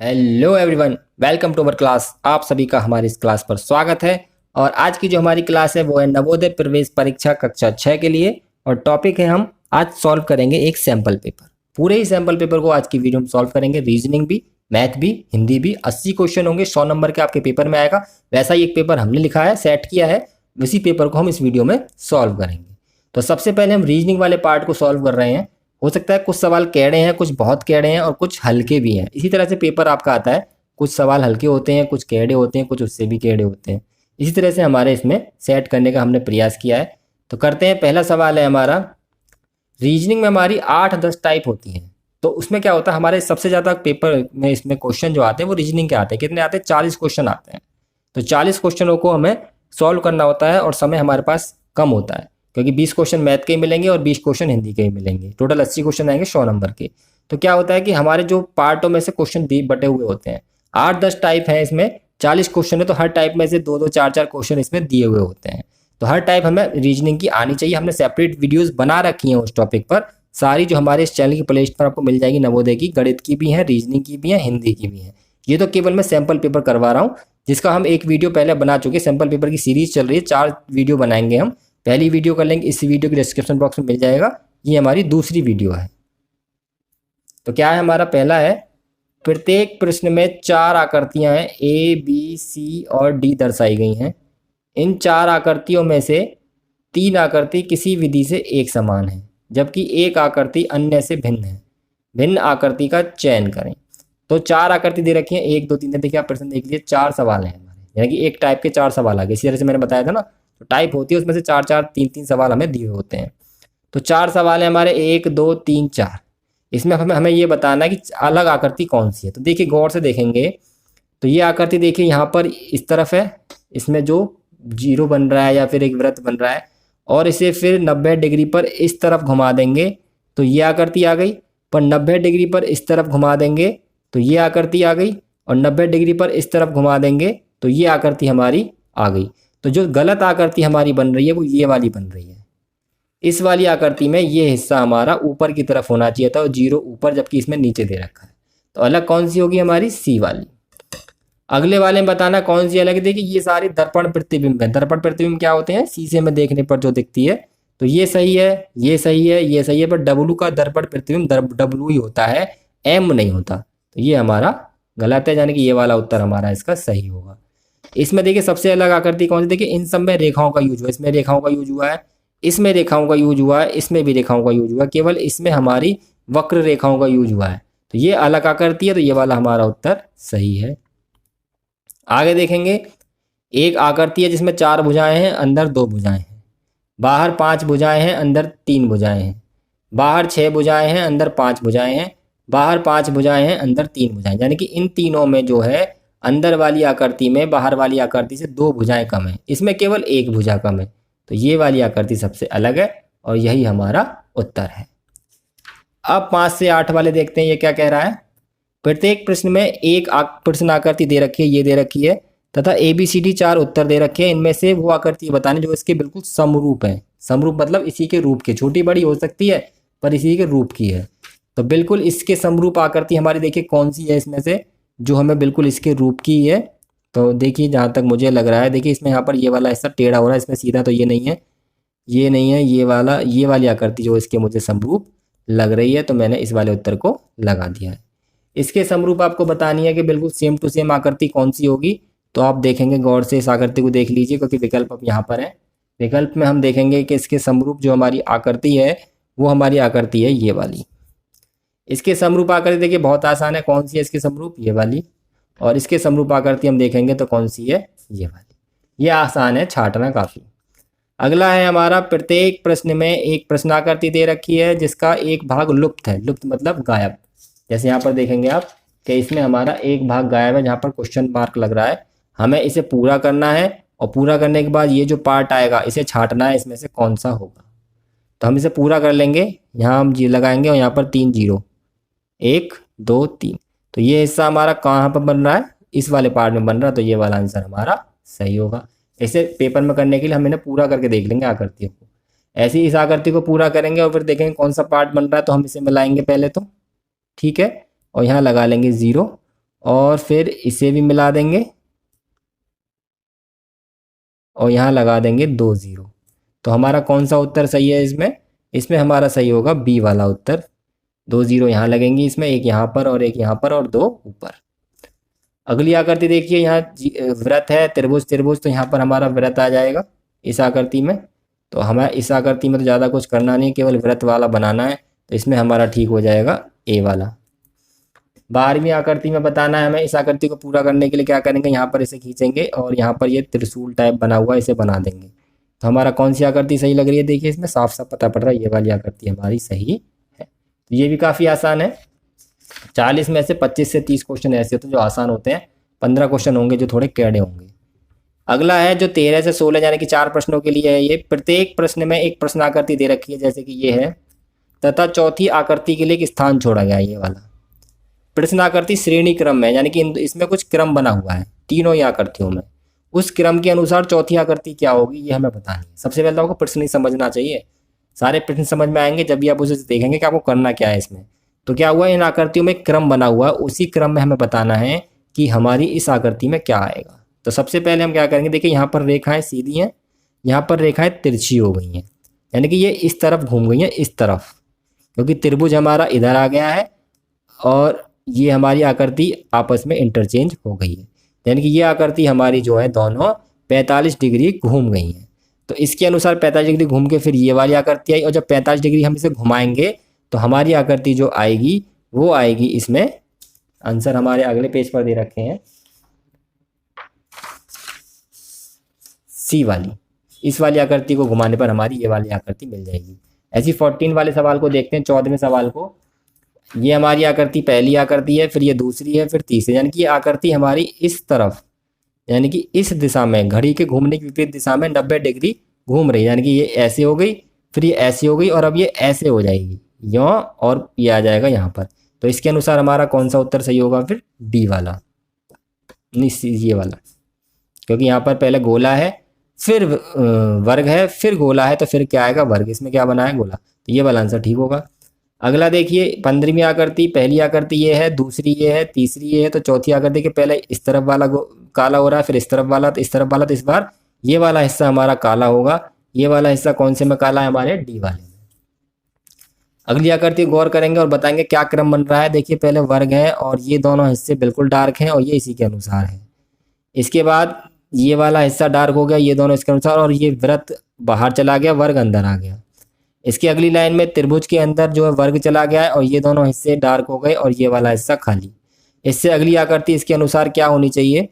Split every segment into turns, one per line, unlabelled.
Hello everyone, welcome to our class. आप सभी का हमारी इस क्लास पर स्वागत है। और आज की जो हमारी क्लास है वो है नवोदय प्रवेश परीक्षा कक्षा 6 के लिए। और टॉपिक है, हम आज सॉल्व करेंगे एक सैंपल पेपर। पूरे ही सैंपल पेपर को आज की वीडियो में सॉल्व करेंगे। रीजनिंग भी, मैथ भी, हिंदी भी। 80 क्वेश्चन होंगे, 100 नंबर के आपके पेपर में आएगा। वैसा ही एक पेपर हमने लिखा है, सेट किया है, उसी पेपर को हम इस वीडियो में सॉल्व करेंगे। तो सबसे पहले हम रीजनिंग वाले पार्ट को सॉल्व कर रहे हैं। हो सकता है कुछ सवाल कैड़े हैं, कुछ बहुत कैड़े हैं और कुछ हल्के भी हैं। इसी तरह से पेपर आपका आता है, कुछ सवाल हल्के होते हैं, कुछ कैड़े होते हैं, कुछ उससे भी कैड़े होते हैं। इसी तरह से हमारे इसमें सेट करने का हमने प्रयास किया है। तो करते हैं। पहला सवाल है हमारा, रीजनिंग में हमारी 8-10 टाइप होती हैं। तो उसमें क्या होता है, हमारे सबसे ज़्यादा पेपर में इसमें क्वेश्चन जो आते हैं वो रीजनिंग के आते हैं। कितने आते हैं? 40 क्वेश्चन आते हैं। तो 40 क्वेश्चनों को हमें सॉल्व करना होता है और समय हमारे पास कम होता है, क्योंकि 20 क्वेश्चन मैथ के ही मिलेंगे और 20 क्वेश्चन हिंदी के ही मिलेंगे। टोटल 80 क्वेश्चन आएंगे 100 नंबर के। तो क्या होता है कि हमारे जो पार्टों में से क्वेश्चन बटे हुए होते हैं, 8-10 टाइप हैं इसमें। 40 क्वेश्चन है तो हर टाइप में से 2-2, 4-4 क्वेश्चन इसमें दिए हुए होते हैं। तो हर टाइप हमें रीजनिंग की आनी चाहिए। हमने सेपरेट वीडियोस बना रखी हैं उस टॉपिक पर, सारी जो हमारे इस चैनल की प्लेलिस्ट पर आपको मिल जाएगी। नवोदय की, गणित की भी है, रीजनिंग की भी है, हिंदी की भी है। ये तो केवल मैं सैंपल पेपर करवा रहा हूँ, जिसका हम एक वीडियो पहले बना चुके। सैंपल पेपर की सीरीज चल रही है, 4 वीडियो बनाएंगे हम। पहली वीडियो कर लेंगे, इस वीडियो के डिस्क्रिप्शन बॉक्स में मिल जाएगा। ये हमारी दूसरी वीडियो है। तो क्या है हमारा? पहला है, प्रत्येक प्रश्न में 4 आकृतियां हैं, ए बी सी और डी दर्शाई गई हैं। इन 4 आकृतियों में से 3 आकृति किसी विधि से एक समान है, जबकि एक आकृति अन्य से भिन्न है। भिन्न आकृति का चयन करें। तो 4 आकृति दे रखी है, 1 2 3। देखिए आप प्रश्न देख लीजिए, 4 सवाल हैं हमारे, यानी कि एक टाइप के 4 सवाल आ गए। इसी तरह से मैंने बताया था ना, तो टाइप होती है उसमें से 4-4, 3-3 सवाल हमें दिए होते हैं। तो 4 सवाल है हमारे, 1 2 3 4। इसमें हमें हमें ये बताना है कि अलग आकृति कौन सी है। तो देखिए गौर से देखेंगे तो ये आकृति देखिए यहाँ पर इस तरफ है, इसमें जो जीरो बन रहा है या फिर एक वृत्त बन रहा है, और इसे फिर 90 डिग्री पर इस तरफ घुमा देंगे तो ये आकृति आ गई। पर 90 डिग्री पर इस तरफ घुमा देंगे तो ये आकृति आ गई, और 90 डिग्री पर इस तरफ घुमा देंगे तो ये आकृति हमारी आ गई। तो जो गलत आकृति हमारी बन रही है वो ये वाली बन रही है। इस वाली आकृति में ये हिस्सा हमारा ऊपर की तरफ होना चाहिए था और जीरो ऊपर, जबकि इसमें नीचे दे रखा है। तो अलग कौन सी होगी? हमारी सी वाली। अगले वाले में बताना कौन सी अलग है। देखिए ये सारी दर्पण प्रतिबिंब है। दर्पण प्रतिबिंब क्या होते हैं? शीशे में देखने पर जो दिखती है। तो ये सही है, ये सही है, ये सही है, पर डब्लू का दर्पण प्रतिबिंब डब्लू ही होता है, एम नहीं होता। तो ये हमारा गलत है, यानी कि ये वाला उत्तर हमारा इसका सही होगा। इसमें देखिए सबसे अलग आकृति कौन सी? देखिए इन सब में रेखाओं का यूज हुआ। इसमें रेखाओं का यूज हुआ है, इसमें रेखाओं का यूज हुआ है, इसमें भी रेखाओं का यूज हुआ है। केवल इसमें हमारी वक्र रेखाओं का यूज हुआ है। तो ये अलग आकृति है, तो ये वाला हमारा उत्तर सही है। आगे देखेंगे, एक आकृति है जिसमें 4 भुजाएं हैं, अंदर 2 भुजाएं हैं। बाहर 5 भुजाएं हैं, अंदर 3 भुजाएं हैं। बाहर 6 भुजाएं हैं, अंदर 5 भुजाएं हैं। बाहर 5 भुजाएं हैं, अंदर 3 भुजाएं। यानी कि इन तीनों में जो है, अंदर वाली आकृति में बाहर वाली आकृति से 2 भुजाएं कम है, इसमें केवल 1 भुजा कम है। तो ये वाली आकृति सबसे अलग है और यही हमारा उत्तर है। अब 5 से 8 वाले देखते हैं, ये क्या कह रहा है। प्रत्येक प्रश्न में एक प्रश्न आकृति दे रखी है, ये दे रखी है, तथा ABCD 4 उत्तर दे रखे हैं। इनमें से वो आकृति बतानी जो इसके बिल्कुल समरूप है। समरूप मतलब इसी के रूप के, छोटी बड़ी हो सकती है पर इसी के रूप की है। तो बिल्कुल इसके समरूप आकृति हमारी देखिए कौन सी है इसमें से, जो हमें बिल्कुल इसके रूप की है। तो देखिए जहाँ तक मुझे लग रहा है, देखिए इसमें यहाँ पर ये वाला हिस्सा टेढ़ा हो रहा है, इसमें सीधा तो ये नहीं है, ये नहीं है, ये वाला, ये वाली आकृति जो इसके मुझे समरूप लग रही है। तो मैंने इस वाले उत्तर को लगा दिया है। इसके समरूप आपको बतानी है कि बिल्कुल सेम टू सेम आकृति कौन सी होगी। तो आप देखेंगे गौर से, इस आकृति को देख लीजिए, क्योंकि विकल्प अब यहाँ पर है। विकल्प में हम देखेंगे कि इसके समरूप जो हमारी आकृति है वो हमारी आकृति है ये वाली। इसके समरूप आकृति देखिए बहुत आसान है, कौन सी है इसके समरूप? ये वाली। और इसके समरूप आकृति हम देखेंगे तो कौन सी है? ये वाली। ये आसान है, छांटना काफी। अगला है हमारा, प्रत्येक प्रश्न में एक प्रश्नाकृति दे रखी है जिसका एक भाग लुप्त है। लुप्त मतलब गायब। जैसे यहाँ पर देखेंगे आप कि इसमें हमारा एक भाग गायब है, जहाँ पर क्वेश्चन मार्क लग रहा है। हमें इसे पूरा करना है और पूरा करने के बाद ये जो पार्ट आएगा इसे छांटना है, इसमें से कौन सा होगा। तो हम इसे पूरा कर लेंगे। यहाँ हम जी लगाएंगे और यहाँ पर 3 जीरो, 1 2 3। तो ये हिस्सा हमारा कहाँ पर बन रहा है? इस वाले पार्ट में बन रहा है। तो ये वाला आंसर हमारा सही होगा। इसे पेपर में करने के लिए हम इन्हें पूरा करके देख लेंगे आकृतियों को। ऐसे ही इस आकृति को पूरा करेंगे और फिर देखेंगे कौन सा पार्ट बन रहा है। तो हम इसे मिलाएंगे पहले तो, ठीक है, और यहाँ लगा लेंगे 0 और फिर इसे भी मिला देंगे और यहाँ लगा देंगे 2 जीरो। तो हमारा कौन सा उत्तर सही है इसमें? इसमें हमारा सही होगा बी वाला उत्तर। 2 जीरो यहाँ लगेंगे इसमें, एक यहाँ पर और एक यहाँ पर और 2 ऊपर। अगली आकृति देखिए, यहाँ वृत्त है, त्रिभुज त्रिभुज, तो यहाँ पर हमारा वृत्त आ जाएगा इस आकृति में। तो हमें इस आकृति में तो ज़्यादा कुछ करना नहीं, केवल वृत्त वाला बनाना है। तो इसमें हमारा ठीक हो जाएगा ए वाला। 12वीं आकृति में बताना है हमें। इस आकृति को पूरा करने के लिए क्या करेंगे, यहाँ पर इसे खींचेंगे और यहाँ पर ये त्रिशूल टाइप बना हुआ है, इसे बना देंगे। तो हमारा कौन सी आकृति सही लग रही है? देखिए इसमें साफ साफ पता पड़ रहा है ये वाली आकृति हमारी सही है। तो ये भी काफ़ी आसान है। 40 में से 25 से 30 क्वेश्चन ऐसे होते हैं जो आसान होते हैं, 15 क्वेश्चन होंगे जो थोड़े कैडे होंगे। अगला है जो 13 से 16 यानी कि 4 प्रश्नों के लिए है। ये प्रत्येक प्रश्न में एक प्रश्न आकृति दे रखी है, जैसे कि ये है, तथा चौथी आकृति के लिए एक स्थान छोड़ा गया है। ये वाला प्रश्न आकृति श्रेणी क्रम में, यानी कि इसमें कुछ क्रम बना हुआ है तीनों ही आकृतियों में। उस क्रम के अनुसार चौथी आकृति क्या होगी ये हमें बतानी है। सबसे पहले तो आपको प्रश्न ही समझना चाहिए। सारे प्रश्न समझ में आएंगे जब भी आप उसे देखेंगे कि आपको करना क्या है इसमें। तो क्या हुआ, इन आकृतियों में क्रम बना हुआ है, उसी क्रम में हमें बताना है कि हमारी इस आकृति में क्या आएगा। तो सबसे पहले हम क्या करेंगे, देखिए यहाँ पर रेखाएं सीधी हैं, यहाँ पर रेखाएं तिरछी हो गई हैं, यानी कि ये इस तरफ घूम गई हैं, इस तरफ, क्योंकि त्रिभुज हमारा इधर आ गया है और ये हमारी आकृति आपस में इंटरचेंज हो गई है। यानी कि ये आकृति हमारी जो है दोनों 45 डिग्री घूम गई हैं। तो इसके अनुसार 45 डिग्री घूम के फिर ये वाली आकृति आई, और जब 45 डिग्री हम इसे घुमाएंगे तो हमारी आकृति जो आएगी वो आएगी इसमें। आंसर हमारे अगले पेज पर दे रखे हैं, सी वाली। इस वाली आकृति को घुमाने पर हमारी ये वाली आकृति मिल जाएगी। ऐसी 14 वाले सवाल को देखते हैं, 14वें सवाल को। ये हमारी आकृति पहली आकृति है, फिर ये दूसरी है, फिर तीसरी, यानी कि ये आकृति हमारी इस तरफ, यानी कि इस दिशा में, घड़ी के घूमने की विपरीत दिशा में 90 डिग्री घूम रही है। यानी कि ये ऐसे हो गई, फिर ये ऐसे हो गई और अब ये ऐसे हो जाएगी यों, और ये आ जाएगा यहाँ पर। तो इसके अनुसार हमारा कौन सा उत्तर सही होगा फिर? डी वाला, नहीं ये वाला, क्योंकि यहाँ पर पहले गोला है, फिर वर्ग है, फिर गोला है, तो फिर क्या आएगा? वर्ग। इसमें क्या बना है? गोला। तो ये वाला आंसर ठीक होगा। अगला देखिए, 15वीं आकृति, पहली आकृति ये है, दूसरी ये है, तीसरी ये है, तो चौथी आकृति के पहले इस तरफ वाला काला हो रहा है, फिर इस तरफ वाला, तो इस तरफ वाला, तो इस बार ये वाला हिस्सा हमारा काला होगा। ये वाला हिस्सा कौन से में काला है? हमारे डी वाले में। अगली आकृति गौर करेंगे और बताएंगे क्या क्रम बन रहा है। देखिए पहले वर्ग है और ये दोनों हिस्से बिल्कुल डार्क हैं और ये इसी के अनुसार है। इसके बाद ये वाला हिस्सा डार्क हो गया, ये दोनों इसके अनुसार, और ये वृत्त बाहर चला गया, वर्ग अंदर आ गया। इसकी अगली लाइन में त्रिभुज के अंदर जो है वर्ग चला गया है और ये दोनों हिस्से डार्क हो गए और ये वाला हिस्सा खाली। इससे अगली आकृति इसके अनुसार क्या होनी चाहिए?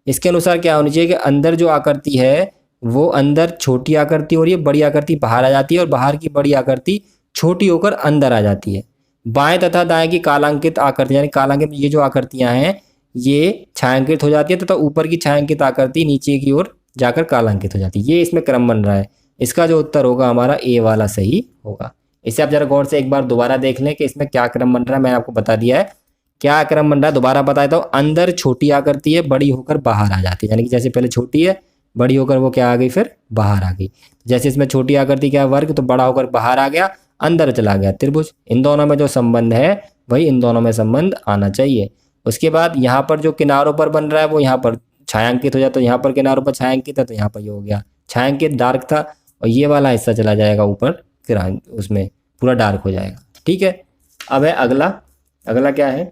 इसके अनुसार क्या होनी चाहिए कि अंदर जो आकृति है वो अंदर छोटी आकृति हो रही है, बड़ी आकृति बाहर आ जाती है, और बाहर की बड़ी आकृति छोटी होकर अंदर आ जाती है। बाएं तथा दाएं की कालांकित आकृति, यानी कालांकित ये जो आकृतियां हैं ये छायांकित हो जाती है, तथा उपर की छायांकित आकृति नीचे की ओर जाकर कालांकित हो जाती है। ये इसमें क्रम बन रहा है। इसका जो उत्तर होगा हमारा ए वाला सही होगा। इसे आप जरा गौर से एक बार दोबारा देख लें कि इसमें क्या क्रम बन रहा है। मैंने आपको बता दिया है क्या क्रम बन रहा है, दोबारा बताया तो अंदर छोटी आकृति है, बड़ी होकर बाहर आ जाती है, यानी कि जैसे पहले छोटी है, बड़ी होकर वो क्या आ गई, फिर बाहर आ गई। जैसे इसमें छोटी आकृति क्या वर्ग, तो बड़ा होकर बाहर आ गया, अंदर चला गया त्रिभुज। इन दोनों में जो संबंध है वही इन दोनों में संबंध आना चाहिए। उसके बाद यहाँ पर जो किनारों पर बन रहा है वो यहाँ पर छायांकित हो जाता है, यहाँ पर किनारों पर छायांकित है तो यहाँ पर ये हो गया छायांकित, डार्क था, और ये वाला हिस्सा चला जाएगा ऊपर, फिर उसमें पूरा डार्क हो जाएगा। ठीक है, अब है अगला। अगला क्या है?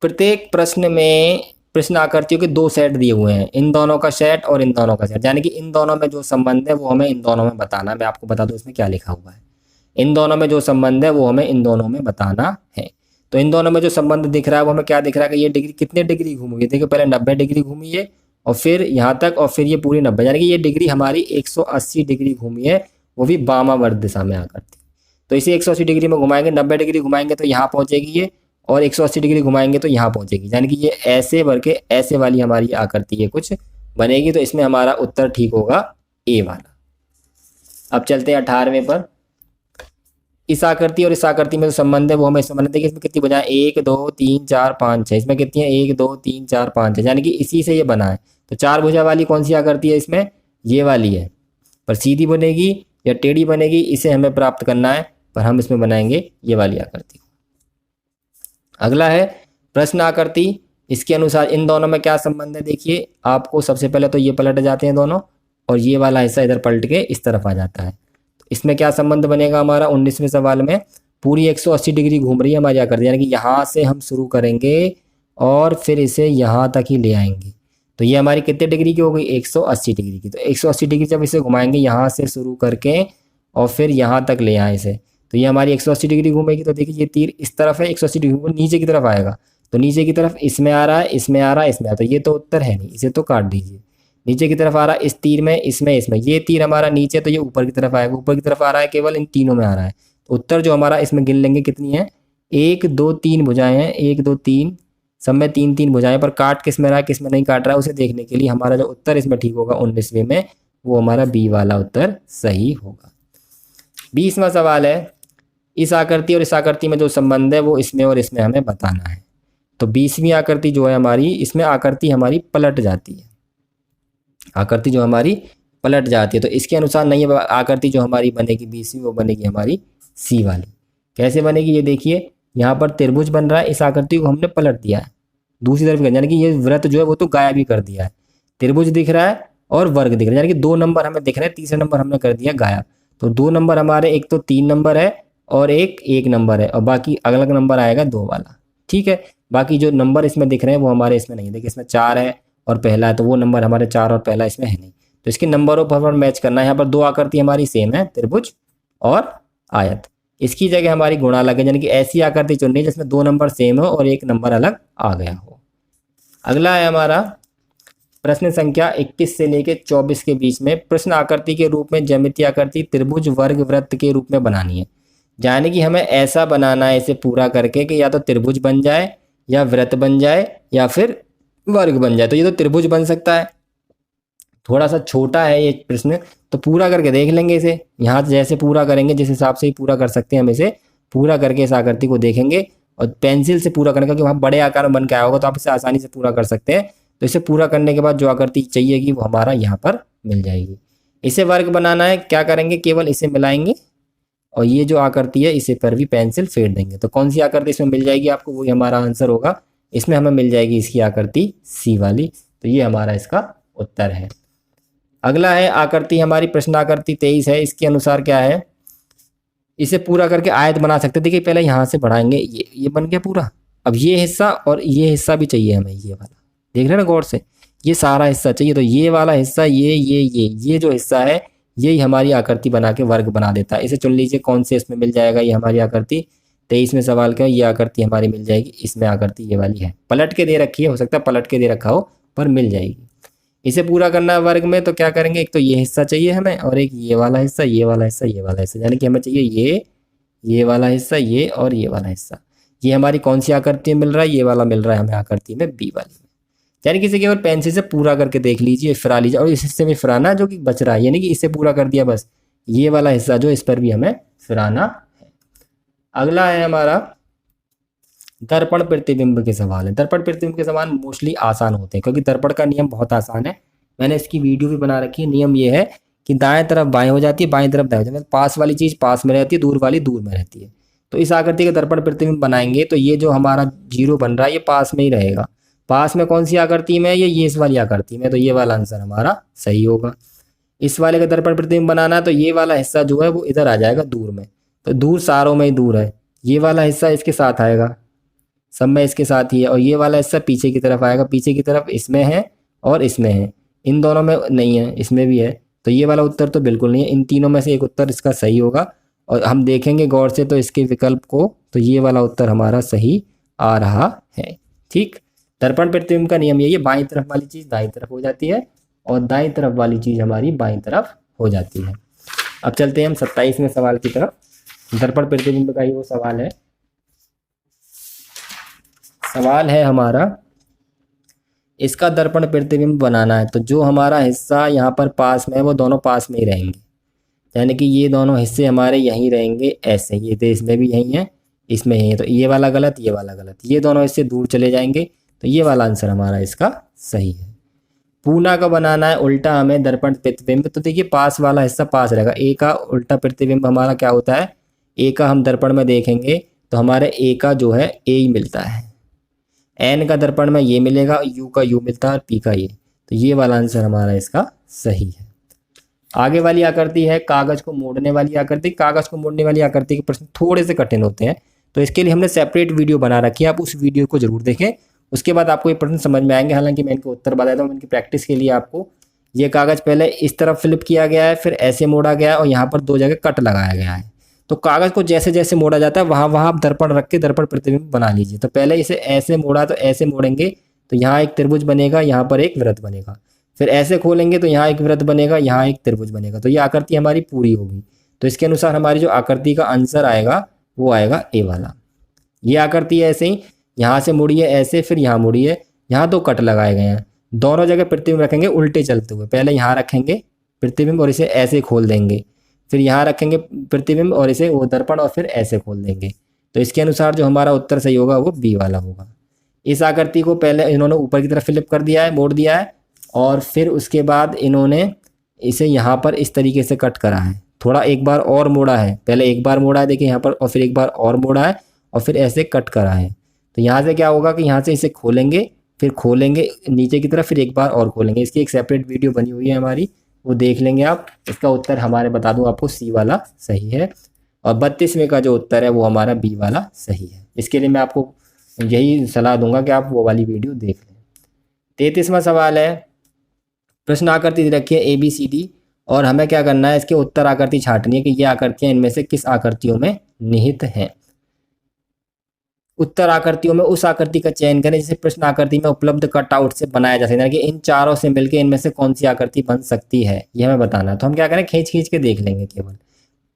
प्रत्येक प्रश्न में प्रश्न आकृतियों के 2 सेट दिए हुए हैं, इन दोनों का सेट और इन दोनों का सेट, यानी कि इन दोनों में जो संबंध है वो हमें इन दोनों में बताना है। मैं आपको बता दूं इसमें क्या लिखा हुआ है। इन दोनों में जो संबंध है वो हमें इन दोनों में बताना है। तो इन दोनों में जो संबंध दिख रहा है वो हमें क्या दिख रहा है कि ये डिग्री कितने डिग्री घूमी है। देखिए पहले 90 डिग्री घूमी है और फिर यहाँ तक, और फिर ये पूरी 90, यानी कि ये डिग्री हमारी 180 डिग्री घूमी है, वो भी वामावर्त दिशा में आकर थी। तो इसे 180 डिग्री में घुमाएंगे, 90 डिग्री घुमाएंगे तो यहाँ पहुँचेगी ये, और 180 डिग्री घुमाएंगे तो यहाँ पहुँचेगी, यानी कि ये ऐसे बढ़ के ऐसे वाली हमारी आकृति ये कुछ बनेगी। तो इसमें हमारा उत्तर ठीक होगा ए वाला। अब चलते हैं 18वें पर। इस आकृति और इस आकृति में जो संबंध है वो हमें संबंध देखिए इसमें कितनी बना है, 1 2 3 4 5 6, इसमें कितनी है 1 2 3 4 5 6, यानी कि इसी से ये बना है। तो 4 भुजा वाली कौन सी आकृति है इसमें? ये वाली है। पर सीधी बनेगी या टेढ़ी बनेगी इसे हमें प्राप्त करना है, पर हम इसमें बनाएंगे ये वाली आकृति। अगला है प्रश्न आकृति। इसके अनुसार इन दोनों में क्या संबंध है? देखिए आपको सबसे पहले तो ये पलट जाते हैं दोनों और ये वाला हिस्सा इधर पलट के इस तरफ आ जाता है। तो इसमें क्या संबंध बनेगा हमारा? 19वें सवाल में पूरी 180 डिग्री घूम रही है हमारी आकृति, यानी कि यहाँ से हम शुरू करेंगे और फिर इसे यहाँ तक ही ले आएंगे। तो ये हमारी कितने डिग्री की हो गई? 180 डिग्री की। तो 180 डिग्री जब इसे घुमाएंगे यहाँ से शुरू करके और फिर यहाँ तक ले आए इसे, तो ये हमारी 180 डिग्री घूमेगी। तो देखिए ये तीर इस तरफ है, 180 डिग्री वो नीचे की तरफ आएगा, तो नीचे की तरफ इसमें आ रहा है, इसमें आ रहा है, इसमें आ रहा है, तो ये तो उत्तर है नहीं, इसे तो काट दीजिए। नीचे की तरफ आ रहा है इस तीर में, इसमें ये तीर हमारा नीचे, तो ये ऊपर की तरफ आएगा, ऊपर की तरफ आ रहा है केवल इन तीनों में आ रहा है। तो उत्तर जो हमारा इसमें गिन लेंगे कितनी है? 1 2 3 भुजाएं हैं, 1 2 3, सब में 3 3 भुजाएं, पर काट किस में रहा है किस में नहीं काट रहा है उसे देखने के लिए हमारा जो उत्तर इसमें ठीक होगा 19वें में, वो हमारा बी वाला उत्तर सही होगा। 20वां सवाल है इस आकृति और इस आकृति में जो संबंध है वो इसमें और इसमें हमें बताना है। तो 20वीं आकृति जो है हमारी, इसमें आकृति हमारी पलट जाती है, आकृति जो हमारी पलट जाती है। तो इसके अनुसार नहीं है आकृति जो हमारी बनेगी 20वीं, वो बनेगी हमारी सी वाली। कैसे बनेगी? ये देखिए यहाँ पर त्रिभुज बन रहा है, इस आकृति को हमने पलट दिया है दूसरी तरफ, यानी कि ये वृत्त जो है वो तो गायब ही कर दिया है। त्रिभुज दिख रहा है और वर्ग दिख रहा है, यानी कि 2 नंबर हमें दिख रहे हैं, तीसरा नंबर हमने कर दिया गायब। तो 2 नंबर हमारे, एक तो 3 नंबर है और एक 1 नंबर है, और बाकी अलग अलग नंबर आएगा 2 वाला। ठीक है, बाकी जो नंबर इसमें दिख रहे हैं वो हमारे इसमें नहीं है। देखिए इसमें 4 है और पहला है, तो वो नंबर हमारे 4 और पहला इसमें है नहीं, तो इसके नंबरों पर मैच करना है। यहाँ पर 2 आकृति हमारी सेम है, त्रिभुज और आयत। इसकी जगह हमारी गुणा अलग है, यानी कि ऐसी आकृति चुननी है जिसमें 2 नंबर सेम हो और 1 नंबर अलग आ गया हो। अगला है हमारा प्रश्न संख्या 21 से लेके 24 के बीच में प्रश्न आकृति के रूप में ज्यामितीय आकृति त्रिभुज वर्ग वृत्त के रूप में बनानी है। यानी कि हमें ऐसा बनाना है इसे पूरा करके कि या तो त्रिभुज बन जाए या वृत्त बन जाए या फिर वर्ग बन जाए। तो ये तो त्रिभुज बन सकता है, थोड़ा सा छोटा है ये प्रश्न, तो पूरा करके देख लेंगे इसे। यहाँ जैसे पूरा करेंगे जिस हिसाब से ही पूरा कर सकते हैं हम इसे पूरा करके इस आकृति को देखेंगे, और पेंसिल से पूरा करने का, क्योंकि वहाँ बड़े आकार में बन के आया होगा तो आप इसे आसानी से पूरा कर सकते हैं। तो इसे पूरा करने के बाद जो आकृति चाहिएगी वो हमारा यहाँ पर मिल जाएगी। इसे वर्ग बनाना है, क्या करेंगे? केवल इसे मिलाएंगे और ये जो आकृति है इसे पर भी पेंसिल फेर देंगे। तो कौन सी आकृति इसमें मिल जाएगी आपको? वही हमारा आंसर होगा। इसमें हमें मिल जाएगी इसकी आकृति सी वाली। तो ये हमारा इसका उत्तर है। अगला है आकृति हमारी प्रश्न आकृति 23 है। इसके अनुसार क्या है? इसे पूरा करके आयत बना सकते हैं। देखिए पहले यहाँ से बढ़ाएंगे, ये बन गया पूरा। अब ये हिस्सा और ये हिस्सा भी चाहिए हमें, ये वाला देख रहे हैं ना गौर से, ये सारा हिस्सा चाहिए। तो ये वाला हिस्सा, ये जो हिस्सा है यही हमारी आकृति बना के वर्ग बना देता है। इसे चुन लीजिए कौन से इसमें मिल जाएगा ये हमारी आकृति। 23वें सवाल का ये आकृति हमारी मिल जाएगी, इसमें आकृति ये वाली है। पलट के दे रखी है, हो सकता है पलट के दे रखा हो पर मिल जाएगी। इसे पूरा करना है वर्ग में, तो क्या करेंगे? एक तो ये हिस्सा चाहिए हमें और एक ये वाला हिस्सा, ये वाला हिस्सा, ये वाला हिस्सा, यानी कि हमें चाहिए ये वाला हिस्सा, ये और ये वाला हिस्सा। ये हमारी कौन सी आकृति में मिल रहा है? ये वाला मिल रहा है हमें आकृति में बी वाली में। यानी कि इसे केवल पेंसिल से पूरा करके देख लीजिए, फिरा लीजिए, और इस हिस्से में फिराना जो कि बच रहा है, यानी कि इसे पूरा कर दिया बस। ये वाला हिस्सा जो इस पर भी हमें फिराना है। अगला है हमारा दर्पण प्रतिबिंब के सवाल है। दर्पण प्रतिबिंब के सवाल मोस्टली आसान होते हैं क्योंकि दर्पण का नियम बहुत आसान है। मैंने इसकी वीडियो भी बना रखी है। नियम ये है कि दाएं तरफ बाएं हो जाती है, बाएं तरफ दाएं हो जाती है, पास वाली चीज पास में रहती है, दूर वाली दूर में रहती है। तो इस आकृति का दर्पण प्रतिबिंब बनाएंगे तो ये जो हमारा जीरो बन रहा है ये पास में ही रहेगा। पास में कौन सी आकृति में है? ये इस वाली आकृति में, तो ये वाला आंसर हमारा सही होगा। इस वाले का दर्पण प्रतिबिंब बनाना है तो ये वाला हिस्सा जो है वो इधर आ जाएगा दूर में, तो दूर सारों में ही दूर है। ये वाला हिस्सा इसके साथ आएगा, सब में इसके साथ ही है, और ये वाला हिस्सा पीछे की तरफ आएगा, पीछे की तरफ इसमें है और इसमें है, इन दोनों में नहीं है, इसमें भी है। तो ये वाला उत्तर तो बिल्कुल नहीं है। इन तीनों में से एक उत्तर इसका सही होगा, और हम देखेंगे गौर से तो इसके विकल्प को, तो ये वाला उत्तर हमारा सही आ रहा है। ठीक, दर्पण प्रतिबिंब का नियम यही है, बाईं तरफ वाली चीज दाईं तरफ हो जाती है और दाईं तरफ वाली चीज हमारी बाईं तरफ हो जाती है। अब चलते हैं हम 27वें सवाल की तरफ। दर्पण प्रतिबिंब का ही वो सवाल है। सवाल है हमारा, इसका दर्पण प्रतिबिंब बनाना है तो जो हमारा हिस्सा यहाँ पर पास में है वो दोनों पास में ही रहेंगे, यानी कि ये दोनों हिस्से हमारे यहीं रहेंगे ऐसे। ये तो इसमें भी यहीं है, इसमें यहीं है, तो ये वाला गलत, ये वाला गलत, ये दोनों हिस्से दूर चले जाएंगे। तो ये वाला आंसर हमारा इसका सही है। पूना का बनाना है उल्टा हमें दर्पण प्रतिबिंब, तो देखिए पास वाला हिस्सा पास रहेगा। ए का उल्टा प्रतिबिंब हमारा क्या होता है? ए का हम दर्पण में देखेंगे तो हमारे ए का जो है ए ही मिलता है, एन का दर्पण में ये मिलेगा, यू का यू मिलता है और पी का ये, तो ये वाला आंसर हमारा इसका सही है। आगे वाली आकृति है कागज को मोड़ने वाली आकृति। कागज को मोड़ने वाली आकृति के प्रश्न थोड़े से कठिन होते हैं, तो इसके लिए हमने सेपरेट वीडियो बना रखी है, आप उस वीडियो को जरूर देखें, उसके बाद आपको ये प्रश्न समझ में आएंगे। हालांकि मैं इनके उत्तर बताता हूँ, इनकी प्रैक्टिस के लिए आपको ये कागज पहले इस तरफ फ्लिप किया गया है, फिर ऐसे मोड़ा गया है और यहाँ पर 2 जगह कट लगाया गया है। तो कागज को जैसे जैसे मोड़ा जाता है वहाँ वहाँ आप दर्पण रख के दर्पण प्रतिबिंब बना लीजिए। तो पहले इसे ऐसे मोड़ा तो ऐसे मोड़ेंगे तो यहाँ एक त्रिभुज बनेगा, यहाँ पर एक वृत्त बनेगा, फिर ऐसे खोलेंगे तो यहाँ एक वृत्त बनेगा, यहाँ एक त्रिभुज बनेगा, तो ये आकृति हमारी पूरी होगी। तो इसके अनुसार हमारी जो आकृति का आंसर आएगा वो आएगा ए वाला। ये आकृति ऐसे ही यहाँ से मुड़िए ऐसे, फिर यहाँ मुड़िए, यहाँ 2 कट लगाए गए हैं, दोनों जगह प्रतिबिंब रखेंगे उल्टे चलते हुए। पहले यहाँ रखेंगे प्रतिबिंब और इसे ऐसे खोल देंगे, फिर यहाँ रखेंगे प्रतिबिंब और इसे वो दर्पण और फिर ऐसे खोल देंगे। तो इसके अनुसार जो हमारा उत्तर सही होगा वो बी वाला होगा। इस आकृति को पहले इन्होंने ऊपर की तरफ फ्लिप कर दिया है, मोड़ दिया है, और फिर उसके बाद इन्होंने इसे यहाँ पर इस तरीके से कट करा है, थोड़ा एक बार और मोड़ा है, पहले एक बार मोड़ा है देखिए यहाँ पर, और फिर एक बार और मोड़ा है और फिर ऐसे कट करा है। तो यहाँ से क्या होगा कि यहाँ से इसे खोलेंगे, फिर खोलेंगे नीचे की तरफ, फिर एक बार और खोलेंगे। इसकी एक सेपरेट वीडियो बनी हुई है हमारी, वो देख लेंगे आप। इसका उत्तर हमारे बता दूं आपको सी वाला सही है, और 32वें का जो उत्तर है वो हमारा बी वाला सही है। इसके लिए मैं आपको यही सलाह दूंगा कि आप वो वाली वीडियो देख लें। 33वां सवाल है, प्रश्न आकृति रखिए ए बी सी डी, और हमें क्या करना है, इसके उत्तर आकृति छांटनी है कि ये आकृतियां इनमें से किस आकृतियों में निहित हैं। उत्तर आकृतियों में उस आकृति का चयन करें जिसे प्रश्न आकृति में उपलब्ध कटआउट से बनाया जा सकता है, कि इन चारों से मिलकर इनमें से कौन सी आकृति बन सकती है, ये हमें बताना है। तो हम क्या करें, खींच खींच के देख लेंगे, केवल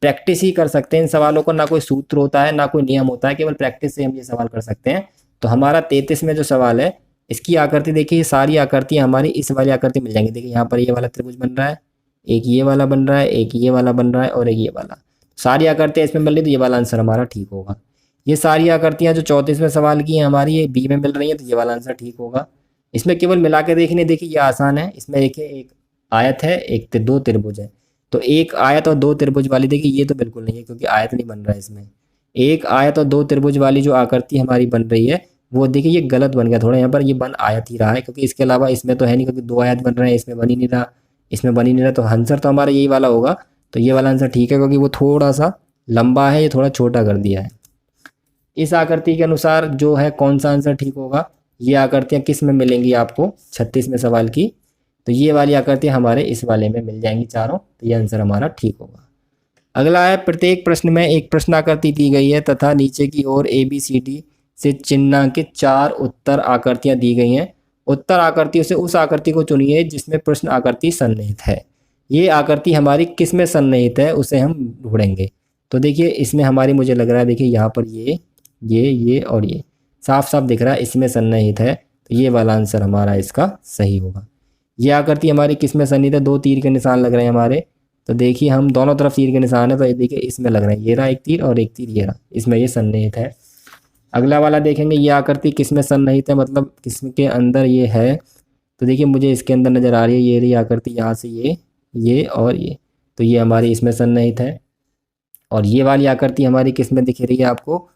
प्रैक्टिस ही कर सकते हैं इन सवालों को, ना कोई सूत्र होता है ना कोई नियम होता है, केवल प्रैक्टिस से हम ये सवाल कर सकते हैं। तो हमारा 33 में जो सवाल है, इसकी आकृति देखिए, ये सारी आकृतियां हमारी इस वाली आकृति मिल जाएंगी। देखिए यहाँ पर ये वाला त्रिभुज बन रहा है, एक ये वाला बन रहा है, एक ये वाला बन रहा है और एक ये वाला, सारी आकृतियां इसमें मिल रही, तो ये वाला आंसर हमारा ठीक होगा। ये सारी आकृतियां जो 34वें सवाल की हैं हमारी, ये बी में मिल रही हैं, तो ये वाला आंसर ठीक होगा। इसमें केवल मिला के देखने, देखिए ये आसान है। इसमें देखिए एक आयत है, एक 2 त्रिभुज है, तो एक आयत और 2 त्रिभुज वाली, देखिए ये तो बिल्कुल नहीं है क्योंकि आयत नहीं बन रहा है इसमें। एक आयत और 2 त्रिभुज वाली जो आकृति हमारी बन रही है वो देखिए ये गलत बन गया थोड़ा, यहाँ पर ये बन आयत ही रहा है, क्योंकि इसके अलावा इसमें तो है नहीं, क्योंकि 2 आयत बन रहे हैं, इसमें बन ही नहीं रहा, इसमें बन ही नहीं रहा। तो आंसर तो हमारा यही वाला होगा। तो ये वाला आंसर ठीक है, क्योंकि वो थोड़ा सा लंबा है, ये थोड़ा छोटा कर दिया है। इस आकृति के अनुसार जो है कौन सा आंसर ठीक होगा, ये आकृतियां किस में मिलेंगी आपको 36वें सवाल की, तो ये वाली आकृतियां हमारे इस वाले में मिल जाएंगी चारों, तो ये आंसर हमारा ठीक होगा। अगला है, प्रत्येक प्रश्न में एक प्रश्न आकृति दी गई है तथा नीचे की ओर ए बी सी डी से चिन्हांकित 4 उत्तर आकृतियां दी गई हैं। उत्तर आकृतियों से उस आकृति को चुनिए जिसमें प्रश्न आकृति सन्निहित है। ये आकृति हमारी किस में सन्निहित है उसे हम ढूंढेंगे। तो देखिए इसमें हमारी, मुझे लग रहा है, देखिए यहाँ पर ये और ये साफ साफ दिख रहा है, इसमें सन्निहित है, तो ये वाला आंसर हमारा इसका सही होगा। ये आकृति हमारी किस में सन्निहित है, 2 तीर के निशान लग रहे हैं हमारे, तो देखिए हम दोनों तरफ तीर के निशान है, तो ये देखिए इसमें लग रहे हैं, ये रहा एक तीर और एक तीर ये रहा, इसमें ये सन्निहित है। अगला वाला देखेंगे, ये आकृति किस में सन्निहित है, मतलब किसके अंदर ये है, तो देखिए मुझे इसके अंदर नजर आ रही है, ये रही आकृति, यहाँ से ये और ये, तो ये हमारी इसमें सन्निहित है। और ये वाली आकृति हमारी किस में दिख रही है आपको,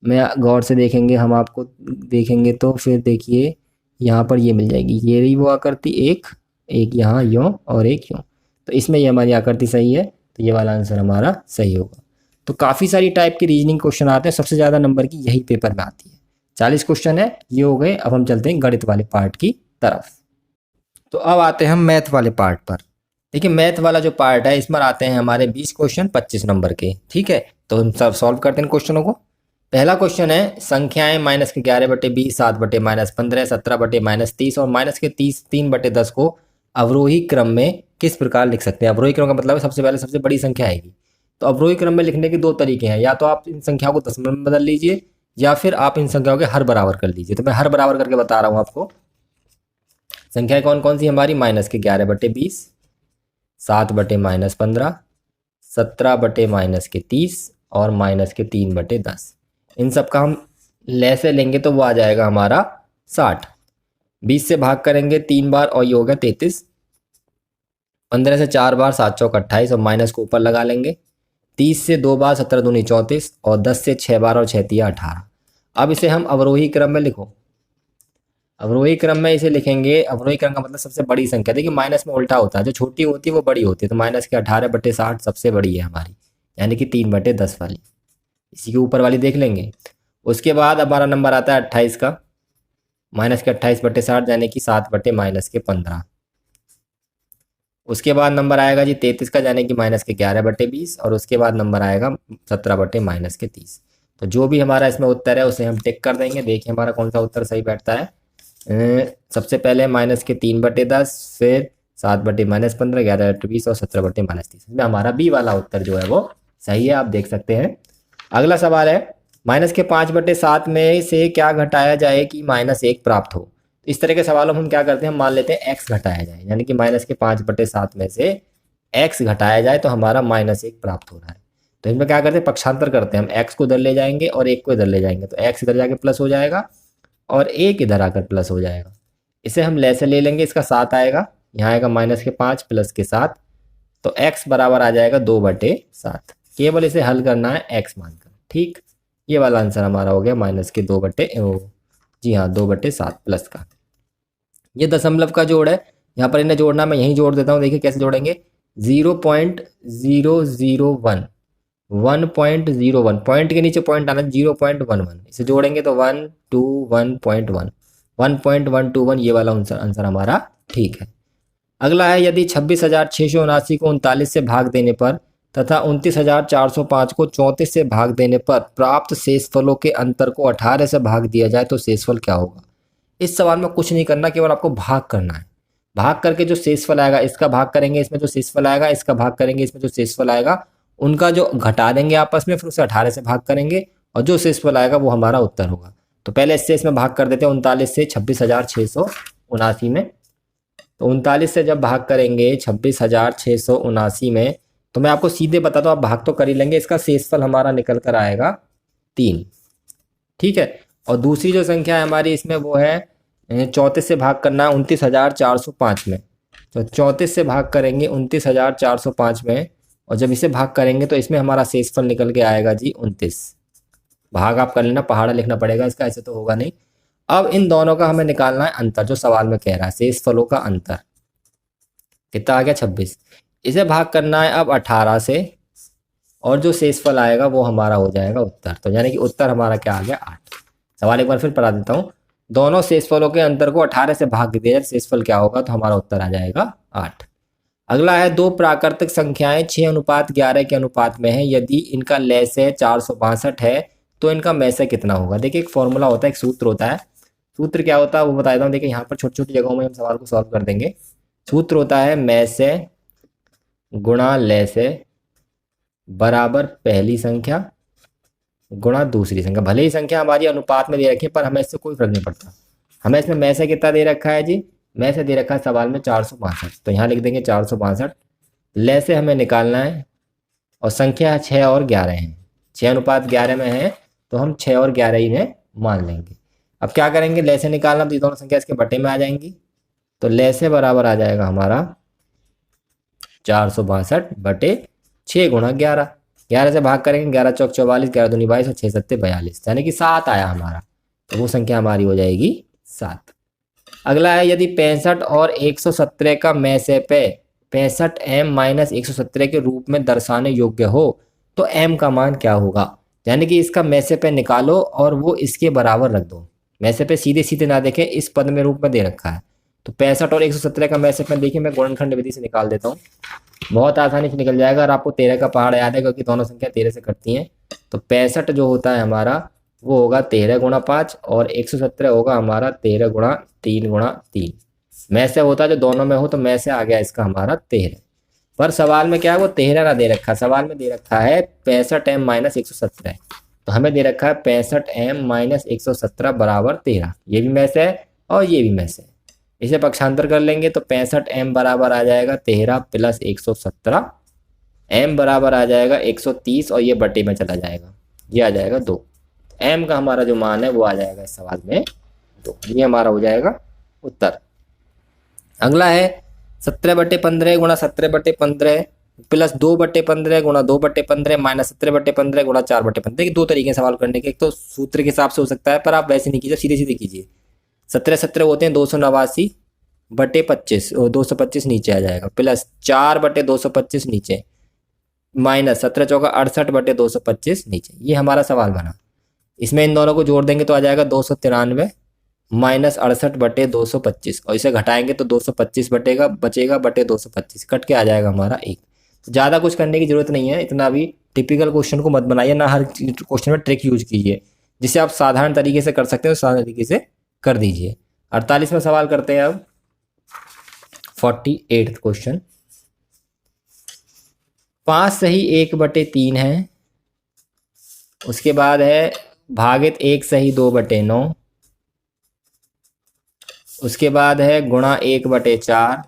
मैं गौर से देखेंगे, हम आपको देखेंगे तो फिर देखिए यहाँ पर ये मिल जाएगी, ये रही वो आकृति, एक यहाँ यों और एक यों, तो इसमें ये हमारी आकृति सही है, तो ये वाला आंसर हमारा सही होगा। तो काफ़ी सारी टाइप के रीजनिंग क्वेश्चन आते हैं, सबसे ज़्यादा नंबर की यही पेपर में आती है, 40 क्वेश्चन है ये हो गए। अब हम चलते हैं गणित वाले पार्ट की तरफ। तो अब आते हैं हम मैथ वाले पार्ट पर। देखिए मैथ वाला जो पार्ट है इसमें आते हैं हमारे 20 क्वेश्चन 25 नंबर के, ठीक है। तो हम सब सॉल्व करते हैं क्वेश्चनों को। पहला क्वेश्चन है, संख्याएं -11/20, 7/-15, 17/-30 और -3/10 को अवरोही क्रम में किस प्रकार लिख सकते हैं। अवरोही क्रम का मतलब है सबसे पहले सबसे बड़ी संख्या आएगी। तो अवरोही क्रम में लिखने के 2 तरीके हैं, या तो आप इन संख्याओं को दशमलव में बदल लीजिए या फिर आप इन संख्याओं के हर बराबर कर लीजिए। तो मैं हर बराबर करके बता रहा हूँ आपको। संख्याएं कौन कौन सी हमारी, -11/20, 7/-15, 17/-30 और -3/10। इन सब का हम लैसे लेंगे तो वो आ जाएगा हमारा 60। 20 से भाग करेंगे 3 बार और ये होगा 33। 15 से 4 बार, 7 चौक 28 और माइनस को ऊपर लगा लेंगे। 30 से 2 बार 17 दूनी 34 और 10 से 6 बार और 6 तिया 18। अब इसे हम अवरोही क्रम में लिखो। अवरोही क्रम में इसे लिखेंगे। अवरोही क्रम का मतलब सबसे बड़ी संख्या। देखिए माइनस में उल्टा होता है, जो छोटी होती है वो बड़ी होती है। तो माइनस के 18/60 सबसे बड़ी है हमारी, यानी कि 3/10 वाली। इसी के ऊपर वाली देख लेंगे। उसके बाद हमारा नंबर आता है 28 का, माइनस के 28/60 यानी कि 7/-15। उसके बाद नंबर आएगा जी 33 का, यानी कि माइनस के 11/20। और उसके बाद नंबर आएगा 17/-30। तो जो भी हमारा इसमें उत्तर है उसे हम टिक कर देंगे। देखिए हमारा कौन सा उत्तर सही बैठता है। सबसे पहले माइनस के 3/10, फिर 7/-15, 11/20 और 17/-30 में हमारा बी वाला उत्तर जो है वो सही है, आप देख सकते हैं। अगला सवाल है, माइनस के 5/7 में से क्या घटाया जाए कि -1 प्राप्त हो। तो इस तरह के सवालों में हम क्या करते हैं, हम मान लेते हैं x घटाया जाए, यानी कि माइनस के 5/7 में से x घटाया जाए तो हमारा -1 प्राप्त हो रहा है। तो इसमें क्या करते हैं, पक्षांतर करते हैं। हम x को इधर ले जाएंगे और 1 को इधर ले जाएंगे, तो x इधर जाके प्लस हो जाएगा और 1 इधर आकर प्लस हो जाएगा। इसे हम ले से ले लेंगे, इसका 7 आएगा, यहाँ आएगा माइनस के 5 प्लस के 7, तो x बराबर आ जाएगा 2/7। केवल इसे हल करना है x मानकर। ठीक, ये वाला आंसर हमारा हो गया माइनस के 2/7 प्लस का। ये दशमलव का जोड़ है, यहाँ पर इन्हें जोड़ना मैं यहीं जोड़ देता हूँ। देखिए कैसे जोड़ेंगे, 0.001, 1.01, पॉइंट के नीचे पॉइंट आना, 0.11, इसे जोड़ेंगे तो 121.1, 1.121, ये वाला आंसर हमारा ठीक है। अगला है, यदि 26,679 को 39 से भाग देने पर तथा 29,405 को 34 से भाग देने पर प्राप्त शेषफलों के अंतर को 18 से भाग दिया जाए तो शेषफल क्या होगा। इस सवाल में कुछ नहीं करना, केवल आपको भाग करना है। भाग करके जो शेषफल आएगा इसका भाग करेंगे, इसमें जो शेषफल आएगा इसका भाग करेंगे, इसमें जो शेषफल आएगा उनका जो घटा देंगे आपस में, फिर उसे 18 से भाग करेंगे और जो शेषफल आएगा वो हमारा उत्तर होगा। तो पहले इससे इसमें भाग कर देते हैं 39 से 26,679 में। तो 39 से जब भाग करेंगे 26,679 में, तो मैं आपको सीधे बताता हूँ, आप भाग तो कर ही लेंगे, इसका शेषफल हमारा निकल कर आएगा 3। ठीक है, और दूसरी जो संख्या है हमारी इसमें वो है 34 से भाग करना है 29,405 में। तो 34 से भाग करेंगे 29,405 में, और जब इसे भाग करेंगे तो इसमें हमारा शेषफल निकल के आएगा जी 29। भाग आप कर लेना, पहाड़ा लिखना पड़ेगा इसका, ऐसे तो होगा नहीं। अब इन दोनों का हमें निकालना है अंतर, जो सवाल में कह रहा है शेषफलों का अंतर कितना आ गया 26। इसे भाग करना है अब 18 से, और जो शेषफल आएगा वो हमारा हो जाएगा उत्तर। तो यानी कि उत्तर हमारा क्या आ गया 8। सवाल एक बार फिर पढ़ा देता हूँ, दोनों शेषफलों के अंतर को 18 से भाग दिया, शेषफल क्या होगा, तो हमारा उत्तर आ जाएगा 8। अगला है, दो प्राकृतिक संख्याएं 6:11 के अनुपात में है, यदि इनका लसागु 462 है तो इनका मैसे कितना होगा। देखिए एक फॉर्मूला होता है, एक सूत्र होता है। सूत्र क्या होता है वो बता देता हूँ। देखिए यहाँ पर छोटी छोटी जगहों में हम सवाल को सॉल्व कर देंगे। सूत्र होता है मैसे गुणा लसे बराबर पहली संख्या गुणा दूसरी संख्या। भले ही संख्या हमारी अनुपात में दे रखी है, पर हमें इससे कोई फर्क नहीं पड़ता। हमें इसमें मैसे कितना दे रखा है जी, मैसे दे रखा है सवाल में 462, तो यहाँ लिख देंगे 462। लसे हमें निकालना है, और संख्या 6 और 11 है, 6:11 में है, तो हम 6 और 11 ही में मान लेंगे। अब क्या करेंगे, लसे निकालना, तो ये दोनों संख्या इसके बटे में आ जाएंगी। तो लसे बराबर आ जाएगा हमारा 462/6 × 11। 11 से भाग करेंगे, 11 चौक 44, 11 दूनी 22 और 6 सत्ते 42, यानी कि 7 आया हमारा। तो वो संख्या हमारी हो जाएगी 7। अगला है, यदि 65 और 117 का मैसे पे 65m - 117 के रूप में दर्शाने योग्य हो तो m का मान क्या होगा। यानी कि इसका मैसे पे निकालो और वो इसके बराबर रख दो। मैसे पे सीधे सीधे ना देखें, इस पद में रूप में दे रखा है। तो 65 और 117 का मैसे पे देखिए, मैं गुणनखंड विधि से निकाल देता हूँ, बहुत आसानी से निकल जाएगा। और आपको 13 का पहाड़ याद है, क्योंकि दोनों संख्या 13 से कटती हैं। तो 65 जो होता है हमारा वो होगा 13 × 5, और 117 होगा हमारा 13 × 3 × 3। मैसे होता है जो दोनों में हो, तो मैसे आ गया इसका हमारा 13। पर सवाल में क्या है, वो 13 ना दे रखा, सवाल में दे रखा है 65m - 117। तो हमें दे रखा है 65m - 117 बराबर 13। ये भी मैसे है और ये भी मैसे है। इसे पक्षांतर कर लेंगे तो 65m बराबर आ जाएगा 13 + 117, m बराबर आ जाएगा 130, और ये बटे में चला जाएगा, ये आ जाएगा 2। m का हमारा जो मान है वो आ जाएगा इस सवाल में 2। ये हमारा हो जाएगा उत्तर। अगला है 17/15 × 17/15 प्लस 2/15 गुणा 2/15 माइनस 17/15 गुणा 4/15। देखिए दो तरीके से सवाल करने के, एक तो सूत्र के हिसाब से हो सकता है, पर आप वैसे नहीं कीजिए, सीधे सीधे कीजिए। 17 17 होते हैं 289/25, 225 नीचे आ जाएगा, प्लस 4/225 नीचे, माइनस 17 चौका 68/225 नीचे। ये हमारा सवाल बना। इसमें इन दोनों को जोड़ देंगे तो आ जाएगा 293 माइनस 68/225, और इसे घटाएंगे तो 225 बटेगा बचेगा बटे 225, कट के आ जाएगा हमारा 1। तो ज़्यादा कुछ करने की जरूरत नहीं है, इतना भी टिपिकल क्वेश्चन को मत बनाइए, ना हर क्वेश्चन में ट्रिक यूज कीजिए। जिसे आप साधारण तरीके से कर सकते हैं तो साधारण तरीके से कर दीजिए। 48वां सवाल करते हैं अब, 48th क्वेश्चन। 5 सही 1/3 है, उसके बाद है भागित 1 सही 2/9, उसके बाद है गुणा 1/4,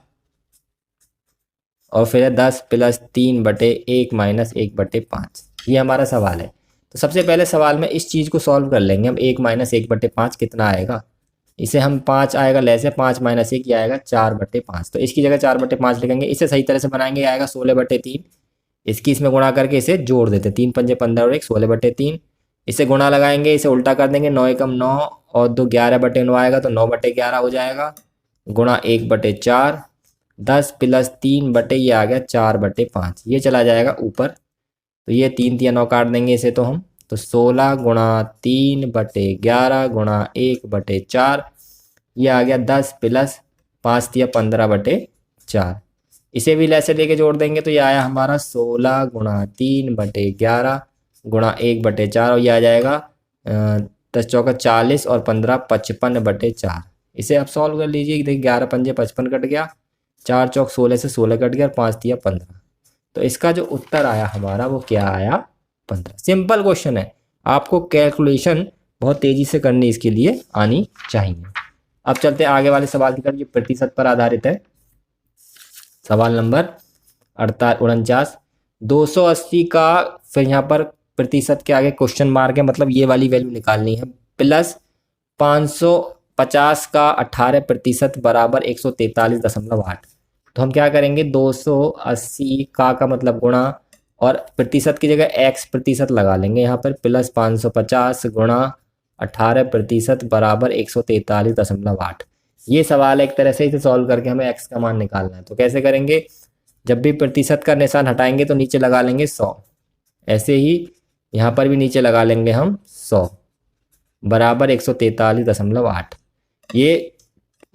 और फिर है 10 प्लस 3/1 माइनस 1/5। ये हमारा सवाल है। तो सबसे पहले सवाल में इस चीज़ को सॉल्व कर लेंगे हम। 1 माइनस 1/5 कितना आएगा, इसे हम 5 आएगा लेसे 5 माइनस 1 ये आएगा 4/5। तो इसकी जगह 4/5 लिखेंगे। इसे सही तरह से बनाएंगे, आएगा 16/3। इसकी इसमें गुणा करके इसे जोड़ देते, 3 पंजे 15 और 1 16/3। इसे गुणा लगाएंगे, इसे उल्टा कर देंगे, 9 एकम 9 और 2 11/9 आएगा तो 9/11 हो जाएगा, गुणा 1/4, 10 प्लस 3 बटे ये आ गया 4/5, ये चला जाएगा ऊपर। तो ये 3 3 9 काट देंगे इसे तो हम, तो 16 गुणा 3/11 गुणा 1/4, ये आ गया 10 प्लस 5 3 15/4। इसे भी लेसे लेके जोड़ देंगे तो ये आया हमारा 16 गुणा 3/11 गुणा 1/4, और ये आ जाएगा 10 चौका 40 और 15 55/4। इसे आप सॉल्व कर लीजिए। देखिए 11 पंजे 55 कट गया, 4 चौक 16 से 16 कट गया और 5 3 15। तो इसका जो उत्तर आया हमारा वो क्या आया, 15। सिंपल क्वेश्चन है, आपको कैलकुलेशन बहुत तेजी से करनी इसके लिए आनी चाहिए। अब चलते हैं आगे वाले सवाल की तरफ। ये प्रतिशत पर आधारित है। सवाल नंबर 49। 280 का फिर यहाँ पर प्रतिशत के आगे क्वेश्चन मार्क है, मतलब ये वाली वैल्यू निकालनी है, प्लस 550 का 18% बराबर 143.8। तो हम क्या करेंगे, 280 का मतलब गुणा, और प्रतिशत की जगह x प्रतिशत लगा लेंगे यहाँ पर, प्लस 550 गुणा 18% बराबर 143.8। ये सवाल एक तरह से इसे सॉल्व करके हमें x का मान निकालना है। तो कैसे करेंगे, जब भी प्रतिशत का निशान हटाएंगे तो नीचे लगा लेंगे 100, ऐसे ही यहाँ पर भी नीचे लगा लेंगे हम 100 बराबर 143.8। ये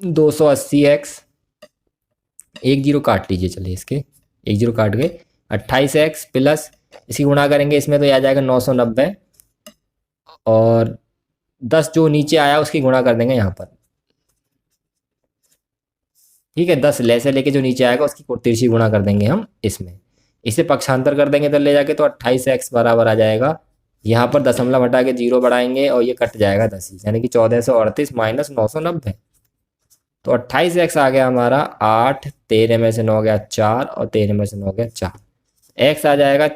280x, एक जीरो काट लीजिए, चलिए इसके एक जीरो काट गए, 28x प्लस इसकी गुणा करेंगे इसमें तो ये आ जाएगा 990, और 10 जो नीचे आया उसकी गुणा कर देंगे यहाँ पर, ठीक है। 10 ले से लेके जो नीचे आएगा उसकी तिरछी गुणा कर देंगे हम इसमें। इसे पक्षांतर कर देंगे तो ले जाके तो 28x बराबर आ जाएगा, यहाँ पर दशमलव हटा के 0 बढ़ाएंगे और ये कट जाएगा 10, यानी कि 1438 माइनस 990। तो 28x आ गया हमारा 8, 13 में से 9 गया 4 और 13 में से 9 गया 4, x आ जाएगा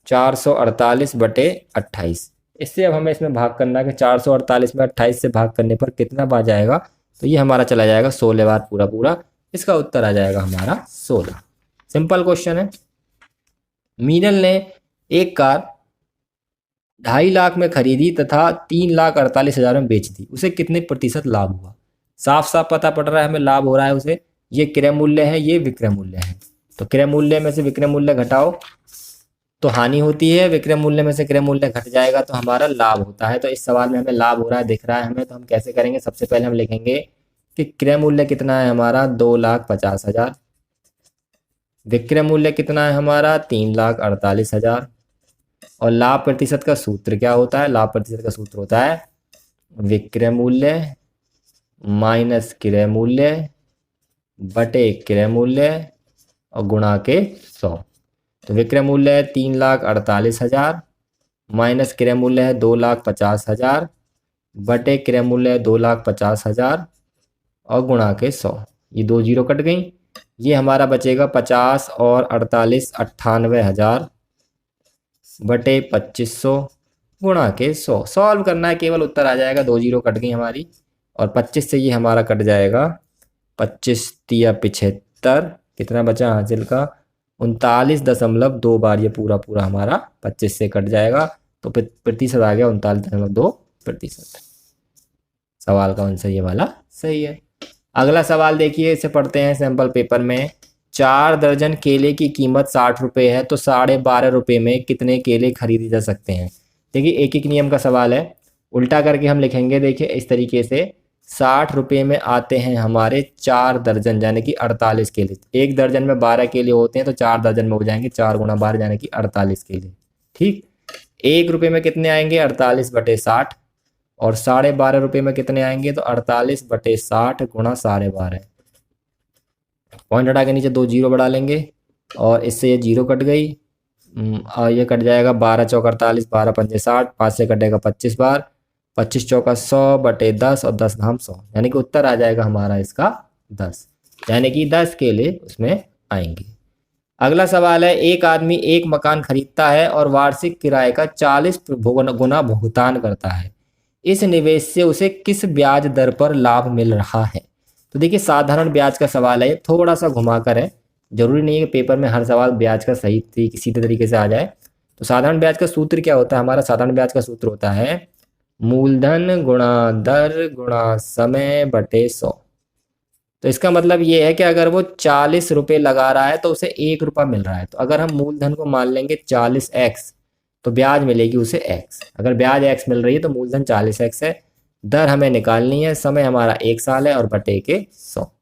448/28। इससे अब हमें इसमें भाग करना है कि 448 में 28 से भाग करने पर कितना बार जाएगा, तो ये हमारा चला जाएगा 16 बार पूरा पूरा। इसका उत्तर आ जाएगा हमारा 16। सिंपल क्वेश्चन है। मीनल ने एक कार 2.5 लाख में खरीदी तथा 3,48,000 में बेच दी, उसे कितने प्रतिशत लाभ हुआ। साफ साफ पता पड़ रहा है हमें लाभ हो रहा है उसे। ये क्रय मूल्य है, ये विक्रय मूल्य है, तो क्रय मूल्य में से विक्रय मूल्य घटाओ तो हानि होती है, विक्रय मूल्य में से क्रय मूल्य घट जाएगा तो हमारा लाभ होता है। तो इस सवाल में हमें लाभ हो रहा है, दिख रहा है हमें, तो हम कैसे करेंगे, सबसे पहले हम लिखेंगे कि क्रय मूल्य कितना है हमारा 2,50,000, विक्रय मूल्य कितना है हमारा 3,48,000, और लाभ प्रतिशत का सूत्र क्या होता है, लाभ प्रतिशत का सूत्र होता है विक्रय मूल्य माइनस क्रय मूल्य बटे क्रय मूल्य और गुणा के 100। तो विक्रय मूल्य है 3,48,000 माइनस क्रय मूल्य है 2,50,000 बटे क्रय मूल्य है 2,50,000 और गुणा के 100। ये 2 जीरो कट गई, ये हमारा बचेगा 50 और 48 98,000 बटे 2500 गुणा के 100। सॉल्व करना है केवल, उत्तर आ जाएगा। 2 जीरो कट गई हमारी, और 25 से ये हमारा कट जाएगा 25 तिया 75, कितना बचा हासिल का 39.2 बार, ये पूरा पूरा हमारा 25 से कट जाएगा, तो प्रतिशत आ गया 39.2%। सवाल कौन सा ये वाला सही है। अगला सवाल देखिए, इसे पढ़ते हैं सैंपल पेपर में। 4 दर्जन केले की कीमत 60 रुपये है, तो 12.5 रुपये में कितने केले खरीदे जा सकते हैं। देखिए एक एक नियम का सवाल है, उल्टा करके हम लिखेंगे। देखिए इस तरीके से 60 रुपये में आते हैं हमारे 4 दर्जन, यानी कि 48 केले। एक दर्जन में 12 केले होते हैं, तो 4 दर्जन में हो जाएंगे 4 गुणा 12 यानी कि 48 केले। ठीक, 1 रुपये में कितने आएंगे 48/60, और 12.5 रुपये में कितने आएंगे तो 48/60 गुणा 12.5। पॉइंट हटा के नीचे 2 जीरो बढ़ा लेंगे, और इससे ये जीरो कट गई, और ये कट जाएगा 12 चौक 48, 12 पंजे 60, 5 से कटेगा 25 बार, 25 चौका 100/10 और 10 धाम 100, यानी कि उत्तर आ जाएगा हमारा इसका 10, यानी कि 10 केले उसमें आएंगे। अगला सवाल है, एक आदमी एक मकान खरीदता है और वार्षिक किराए का 40 गुना भुगतान करता है। इस निवेश से उसे किस ब्याज दर पर लाभ मिल रहा है। तो देखिए साधारण ब्याज का सवाल है, थोड़ा सा घुमाकर है, जरूरी नहीं है कि पेपर में हर सवाल ब्याज का सीधे तरीके से आ जाए। तो साधारण ब्याज का सूत्र क्या होता है हमारा, साधारण ब्याज का सूत्र होता है मूलधन गुणा दर गुणा समय बटे 100। तो इसका मतलब ये है कि अगर वो 40 रुपये लगा रहा है तो उसे 1 रुपया मिल रहा है, तो अगर हम मूलधन को मान लेंगे 40x, तो ब्याज मिलेगी उसे x। अगर ब्याज x मिल रही है तो मूलधन 40x है, दर हमें निकालनी है, समय हमारा 1 साल है, और बटे के 100।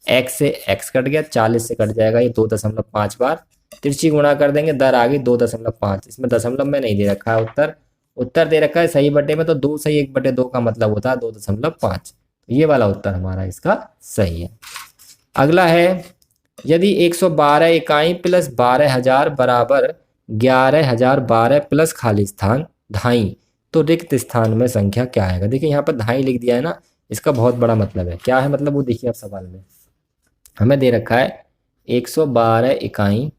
x से x कट गया, 40 से कट जाएगा ये 2.5 बार, तिरछी गुणा कर देंगे, दर आ गई 2.5। इसमें दशमलव में नहीं दे रखा है उत्तर दे रखा है सही बटे में, तो 2 सही 1/2 का मतलब होता है 2.5। ये वाला उत्तर हमारा इसका सही है। अगला है, यदि 112 इकाई प्लस 12,000 बराबर 11,012 प्लस खाली स्थान ढाई, तो रिक्त स्थान में संख्या क्या आएगा। देखिए यहाँ पर ढाई लिख दिया है ना, इसका बहुत बड़ा मतलब है। क्या है मतलब वो देखिए आप सवाल में हमें दे रखा है 112 इकाई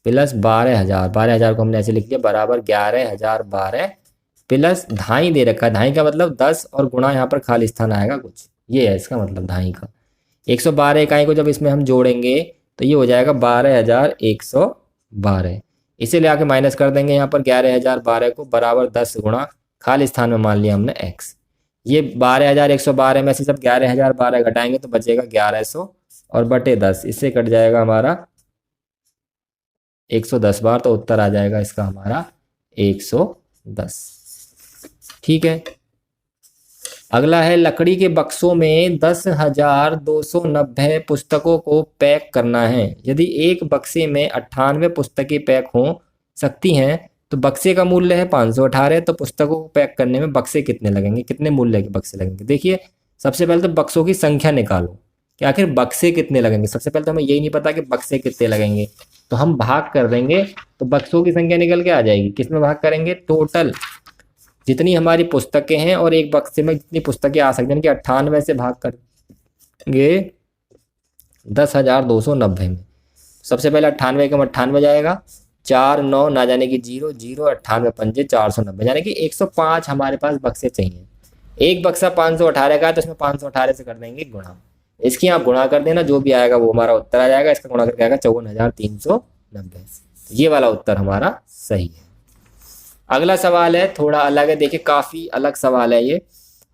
प्लस 12,000, 12,000 को हमने ऐसे लिख दिया बराबर 11,012 प्लस ढाई दे रखा है। ढाई का मतलब 10 और गुणा यहाँ पर खाली स्थान आएगा कुछ, ये है इसका मतलब ढाई का। 112 इकाई को जब इसमें हम जोड़ेंगे तो ये हो जाएगा 12,112। इसे ले आके माइनस कर देंगे यहाँ पर 11,012 को बराबर 10 गुणा खाली स्थान में मान लिया हमने x। ये 12,112 में से जब 11,012 घटाएंगे तो बचेगा 1100 और बटे 10, इससे कट जाएगा हमारा 110 बार, तो उत्तर आ जाएगा इसका हमारा 110। ठीक है। अगला है, लकड़ी के बक्सों में 10,290 पुस्तकों को पैक करना है। यदि एक बक्से में 98 पुस्तकें पैक हो सकती हैं तो बक्से का मूल्य है 518, तो पुस्तकों को पैक करने में बक्से कितने लगेंगे, कितने मूल्य के बक्से लगेंगे। देखिए सबसे पहले तो बक्सों की संख्या निकालो कि आखिर बक्से कितने लगेंगे। सबसे पहले तो हमें यही नहीं पता कि बक्से कितने लगेंगे, तो हम भाग कर देंगे तो बक्सों की संख्या निकल के आ जाएगी। किसमें भाग करेंगे, टोटल जितनी हमारी पुस्तकें हैं और एक बक्से में जितनी पुस्तकें आ सकती हैं, कि 98 से भाग करेंगे 10,290 में। सबसे पहले 98 का 98 जाएगा, 4 9 ना जाने की 0 0, 98 पंजे 490, यानी कि 105 हमारे पास बक्से चाहिए। एक बक्सा 518 का है तो इसमें 518 से कर देंगे गुणा। इसकी आप गुणा कर देना, जो भी आएगा वो हमारा उत्तर आ जाएगा। इसका गुणा करके आएगा 54,390। ये वाला उत्तर हमारा सही है। अगला सवाल है थोड़ा अलग है, देखिए काफी अलग सवाल है ये।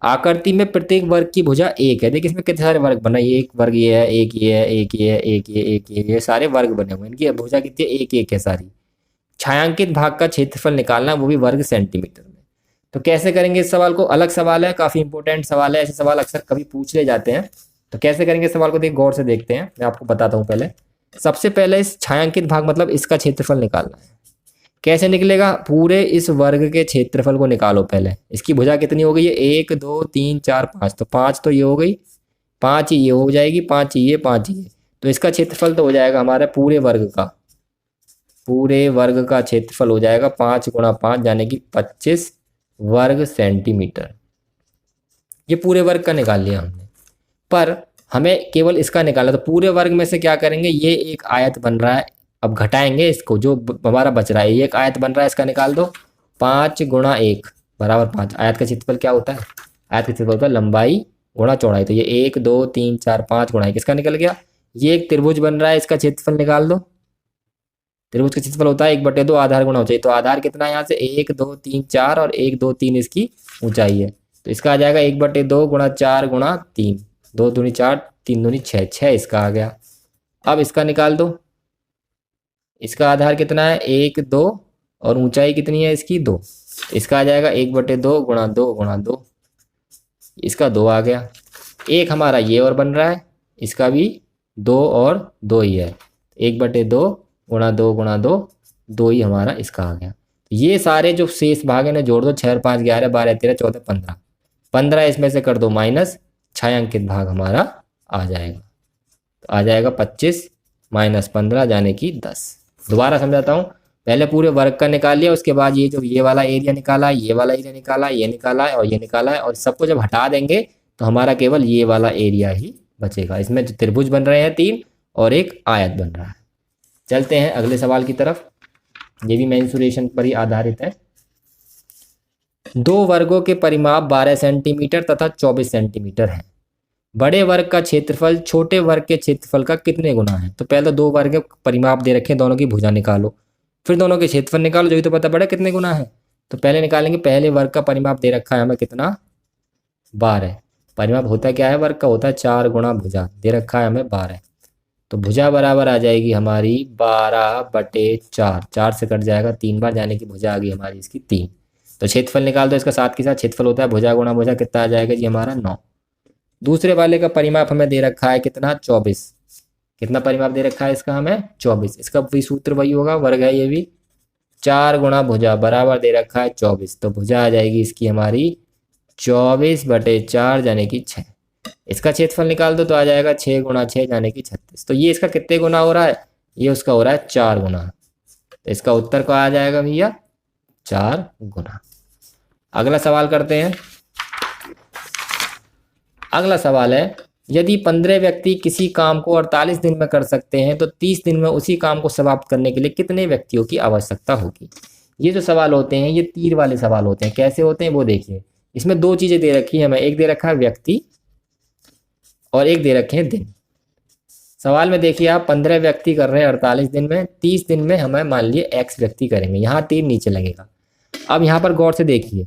आकृति में प्रत्येक वर्ग की भुजा 1 है। देखिए इसमें कितने सारे वर्ग बना, ये एक वर्ग ये है, एक ये है, एक ये है, एक ये सारे वर्ग बने हुए हैं। इनकी भुजा कितनी है, 1 है सारी। छायांकित भाग का क्षेत्रफल निकालना, वो भी वर्ग सेंटीमीटर में। तो कैसे करेंगे इस सवाल को, अलग सवाल है, काफी इंपॉर्टेंट सवाल है। ऐसे सवाल अक्सर कभी पूछ ले जाते हैं, तो कैसे करेंगे इस सवाल को गौर से देखते हैं। मैं आपको बताता हूँ। पहले सबसे पहले इस छायांकित भाग मतलब इसका क्षेत्रफल निकालना है। कैसे निकलेगा, पूरे इस वर्ग के क्षेत्रफल को निकालो। पहले इसकी भुजा कितनी हो गई है, 1 2 3 4 5, तो 5 तो ये हो गई, 5 ही ये हो जाएगी, 5 ये 5 ये, तो इसका क्षेत्रफल तो हो जाएगा हमारा पूरे वर्ग का क्षेत्रफल हो जाएगा 5 गुणा 5 यानी कि 25 वर्ग सेंटीमीटर। ये पूरे वर्ग का निकाल लिया हमने, पर हमें केवल इसका निकाला। तो पूरे वर्ग में से क्या करेंगे, ये एक आयत बन रहा है, अब घटाएंगे इसको, जो हमारा बच रहा है ये एक आयत बन रहा है, इसका निकाल दो। 5 गुणा 1 बराबर 5। आयत का क्षेत्रफल क्या होता है, आयत का क्षेत्रफल होता है लंबाई गुणा चौड़ाई। तो ये 1 2 3 4 5 गुणा 1 किसका निकल गया। ये एक त्रिभुज बन रहा है, इसका क्षेत्रफल निकाल दो। त्रिभुज का क्षेत्रफल होता है 1/2 आधार गुणा ऊंचाई। तो आधार कितना है यहाँ से 1 2 3 4 और 1 2 3 इसकी ऊंचाई है। तो इसका आ जाएगा 1/2 गुणा 4 गुणा 3, 2 दूनी 4 3 दूनी 6, 6 इसका आ गया। अब इसका निकाल दो। इसका आधार कितना है 1 2 और ऊंचाई कितनी है इसकी 2। इसका आ जाएगा 1/2 गुणा 2 गुणा 2, इसका 2 आ गया। एक हमारा ये और बन रहा है, इसका भी 2 और 2 ही है। 1/2 गुणा 2 गुणा 2, 2 ही हमारा इसका आ गया। ये सारे जो शेष भाग है ना जोड़ दो, 6 और 5 11 12 13 14 15, 15 इसमें से कर दो माइनस, छायांकित भाग हमारा आ जाएगा। तो आ जाएगा 25 माइनस 15 यानी कि 10। दोबारा समझाता हूँ, पहले पूरे वर्ग का निकाल लिया, उसके बाद ये जो ये वाला एरिया निकाला, ये वाला एरिया निकाला, ये निकाला है और ये निकाला है, और सबको जब हटा देंगे तो हमारा केवल ये वाला एरिया ही बचेगा। इसमें जो त्रिभुज बन रहे हैं 3 और एक आयत बन रहा है। चलते हैं अगले सवाल की तरफ, ये भी मेंसुरेशन पर ही आधारित है। दो वर्गों के परिमाप 12 सेंटीमीटर तथा 24 सेंटीमीटर है। बड़े वर्ग का क्षेत्रफल छोटे वर्ग के क्षेत्रफल का कितने गुना है? तो पहले तो दो वर्ग के परिमाप दे रखे हैं, दोनों की भुजा निकालो, फिर दोनों के क्षेत्रफल निकालो, जो भी तो पता पड़े कितने गुना है। तो पहले निकालेंगे, पहले वर्ग का परिमाप दे रखा है हमें कितना 12। परिमाप होता क्या है वर्ग का, होता है 4 गुणा भुजा, दे रखा है हमें 12। तो भुजा बराबर आ जाएगी हमारी 12/4, 4 से कट जाएगा 3 बार, यानी कि भुजा आ गई हमारी इसकी 3। तो क्षेत्रफल निकाल दो इसका साथ के साथ, क्षेत्रफल होता है भुजा गुणा भुजा, कितना आ जाएगा जी हमारा 9। दूसरे वाले का परिमाप हमें दे रखा है कितना 24, कितना परिमाप दे रखा है इसका हमें 24। इसका भी सूत्र वही होगा, वर्ग है ये भी, 4 गुणा भुजा बराबर दे रखा है 24। तो भुजा आ जाएगी इसकी हमारी 24/4 यानी कि 6। इसका क्षेत्रफल निकाल दो तो आ जाएगा 6 गुणा 6 यानी कि 36। तो ये इसका कितने गुना हो रहा है, ये उसका हो रहा है 4 गुना। तो इसका उत्तर क्या आ जाएगा भैया 4 गुना। अगला सवाल करते हैं। अगला सवाल है, यदि 15 व्यक्ति किसी काम को 48 दिन में कर सकते हैं तो 30 दिन में उसी काम को समाप्त करने के लिए कितने व्यक्तियों की आवश्यकता होगी? ये जो सवाल होते हैं ये तीर वाले सवाल होते हैं। कैसे होते हैं वो देखिए। इसमें दो चीजें दे रखी है हमें, एक दे रखा है व्यक्ति और एक दे रखे हैं दिन। सवाल में देखिए आप 15 व्यक्ति कर रहे हैं 48 दिन में, 30 दिन में हमें मान लिए x व्यक्ति करेंगे, यहाँ तीर नीचे लगेगा। अब यहाँ पर गौर से देखिए,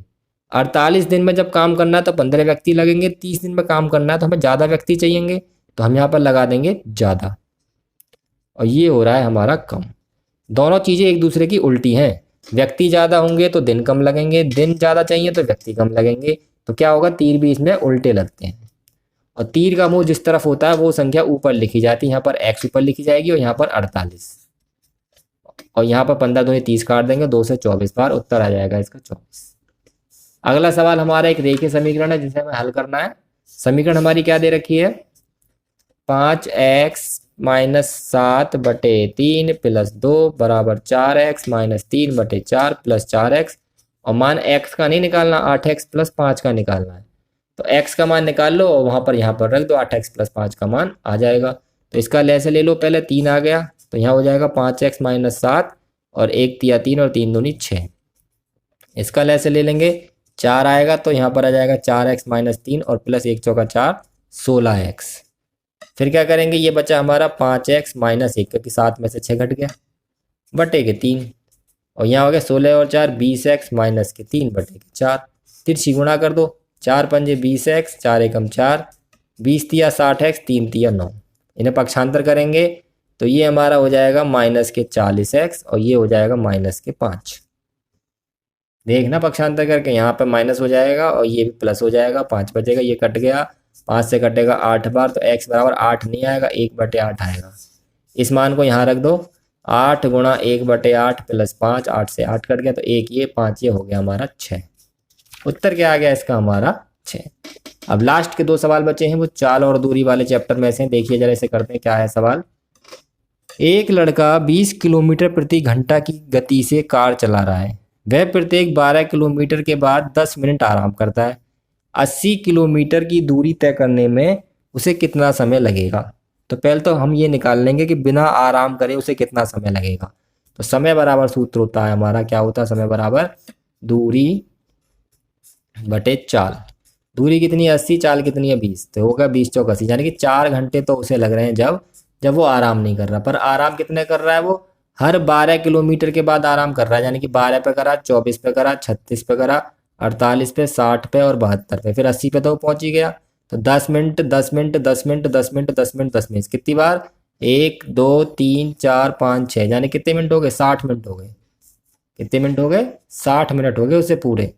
48 दिन में जब काम करना है तो 15 व्यक्ति लगेंगे, 30 दिन में काम करना है तो हमें ज़्यादा व्यक्ति चाहिएंगे, तो हम यहाँ पर लगा देंगे ज़्यादा, और ये हो रहा है हमारा कम। दोनों चीज़ें एक दूसरे की उल्टी हैं, व्यक्ति ज़्यादा होंगे तो दिन कम लगेंगे, दिन ज़्यादा चाहिए तो व्यक्ति कम लगेंगे। तो क्या होगा, तीर भी इसमें उल्टे लगते हैं, और तीर का मुंह जिस तरफ होता है वो संख्या ऊपर लिखी जाती है। यहाँ पर x ऊपर लिखी जाएगी और यहाँ पर 48, और यहाँ पर 15 दूनी 30 काट देंगे, 2 से 24 बार, उत्तर आ जाएगा इसका 24। अगला सवाल हमारा एक रेखीय समीकरण है जिसे हमें हल करना है। समीकरण हमारी क्या दे रखी है, 5x - 7/3 + 2 = 4x - 3/4 + 4x, और मान x का नहीं निकालना, 8x + 5 का निकालना है। तो x का मान निकाल लो और वहाँ पर रख दो, 8x + 5 का मान आ जाएगा। तो इसका लैसे ले लो, पहले 3 आ गया तो यहाँ हो जाएगा 5x - 7 और 1 तिया 3 और 3 दूनी 6। इसका लैसे ले लेंगे, 4 आएगा तो यहाँ पर आ जाएगा 4x - 3 और प्लस 1 चौका 4, 16x। फिर क्या करेंगे, ये बचा हमारा 5x - 1 क्योंकि 7 में से 6 घट गया, बटे के 3, और यहाँ हो गया 16 और 4 20x - 3 बटे के 4। तिरछी गुणा कर दो, 4 पंजे 20x, 4 एकम 4, 20 तिया 60x, 3 तिया 9। इन्हें पक्षांतर करेंगे तो ये हमारा हो जाएगा -40x और ये हो जाएगा -5। देखना पक्षांतर करके, यहाँ पे माइनस हो जाएगा और ये भी प्लस हो जाएगा, 5 बचेगा, ये कट गया, 5 से कटेगा 8 बार, तो x बराबर 8 नहीं आएगा, 1/8 आएगा। इस मान को यहाँ रख दो, 8 गुणा 1/8 + 5, 8 से 8 कट गया तो 1 ये 5 ये हो गया हमारा 6। उत्तर क्या आ गया इसका हमारा 6। अब लास्ट के 2 सवाल बचे हैं, वो चाल और दूरी वाले चैप्टर में से। देखिए जरा इसे करते हैं। क्या है सवाल, एक लड़का 20 किलोमीटर प्रति घंटा की गति से कार चला रहा है। वह प्रत्येक 12 किलोमीटर के बाद 10 मिनट आराम करता है। 80 किलोमीटर की दूरी तय करने में उसे कितना समय लगेगा? तो पहले तो हम ये निकाल लेंगे कि बिना आराम करे उसे कितना समय लगेगा। तो समय बराबर सूत्र होता है हमारा, क्या होता है, समय बराबर दूरी बटे चाल। दूरी कितनी है 80, चाल कितनी है 20, तो होगा 20 चौक 80, यानी कि 4 घंटे तो उसे लग रहे हैं जब वो आराम नहीं कर रहा। पर आराम कितने कर रहा है वो, हर 12 किलोमीटर के बाद आराम कर रहा है, यानी कि 12 पे करा, 24 पे करा, 36 पे करा, 48 पे, 60 पे और 72 पे, फिर 80 पे तो पहुंच ही गया। तो 10 minute 10 minute 10 minute 10 minute 10 minute 10 minute, कितनी बार? 1 2 3 4 5 6, यानी कितने मिनट हो गए? 60 मिनट हो गए। कितने मिनट हो गए? 60 मिनट हो गए उसे पूरे,